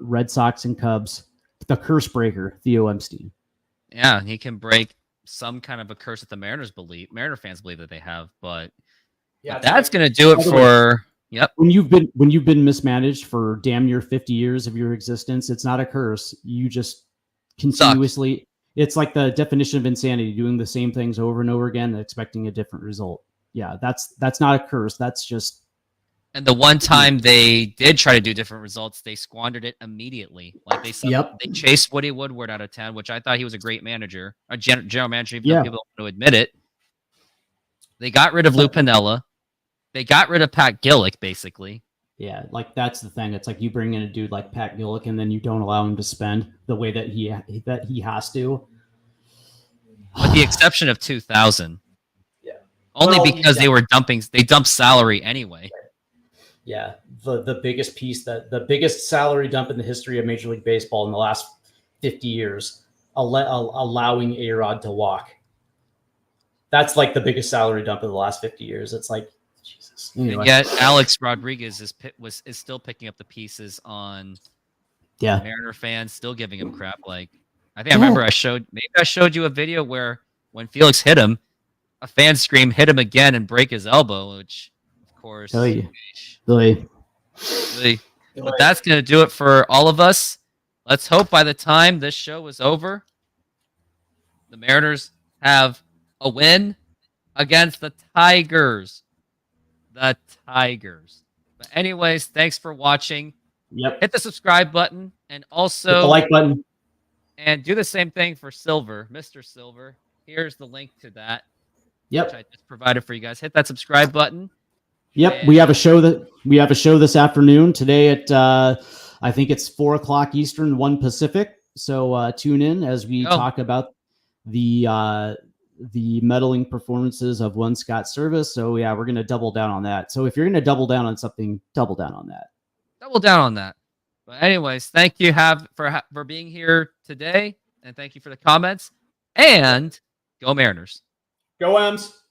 Red Sox and Cubs, the curse breaker, Theo Epstein. Yeah, he can break some kind of a curse that the Mariner fans believe that they have, but that's going to do it for. Yep. When you've been mismanaged for damn near 50 years of your existence, it's not a curse. You just continuously. It's like the definition of insanity, doing the same things over and over again and expecting a different result. Yeah, that's not a curse. That's just. And the one time they did try to do different results, they squandered it immediately. Like they chased Woody Woodward out of town, which I thought he was a great manager, a general manager, even though people don't want to admit it. They got rid of Lou Piniella. They got rid of Pat Gillick, basically. Yeah, like that's the thing. It's like you bring in a dude like Pat Gillick, and then you don't allow him to spend the way that he has to. With the exception of 2000. Yeah. Only because they dumped salary anyway. Yeah, the biggest piece, the biggest salary dump in the history of Major League Baseball in the last 50 years, allowing A-Rod to walk. That's like the biggest salary dump of the last 50 years. It's like, Jesus. Anyway. And yet Alex Rodriguez is still picking up the pieces on Mariner fans, still giving him crap. Like, I think I remember I showed you a video where when Felix hit him, a fan screamed, "Hit him again," and break his elbow, which of course. But that's going to do it for all of us. Let's hope by the time this show is over, the Mariners have a win against the Tigers. But anyways, thanks for watching. Yep. Hit the subscribe button and also hit the like button. And do the same thing for Silver, Mr. Silver. Here's the link to that. Yep. Which I just provided for you guys. Hit that subscribe button. Yep. And we have a show this afternoon today at I think it's 4:00 Eastern, 1 Pacific. So tune in as we talk about the meddling performances of one Scott Service. So yeah, we're going to double down on that. So if you're going to double down on something, double down on that. Double down on that. But anyways, thank you for being here today, and thank you for the comments. And go Mariners. Go M's.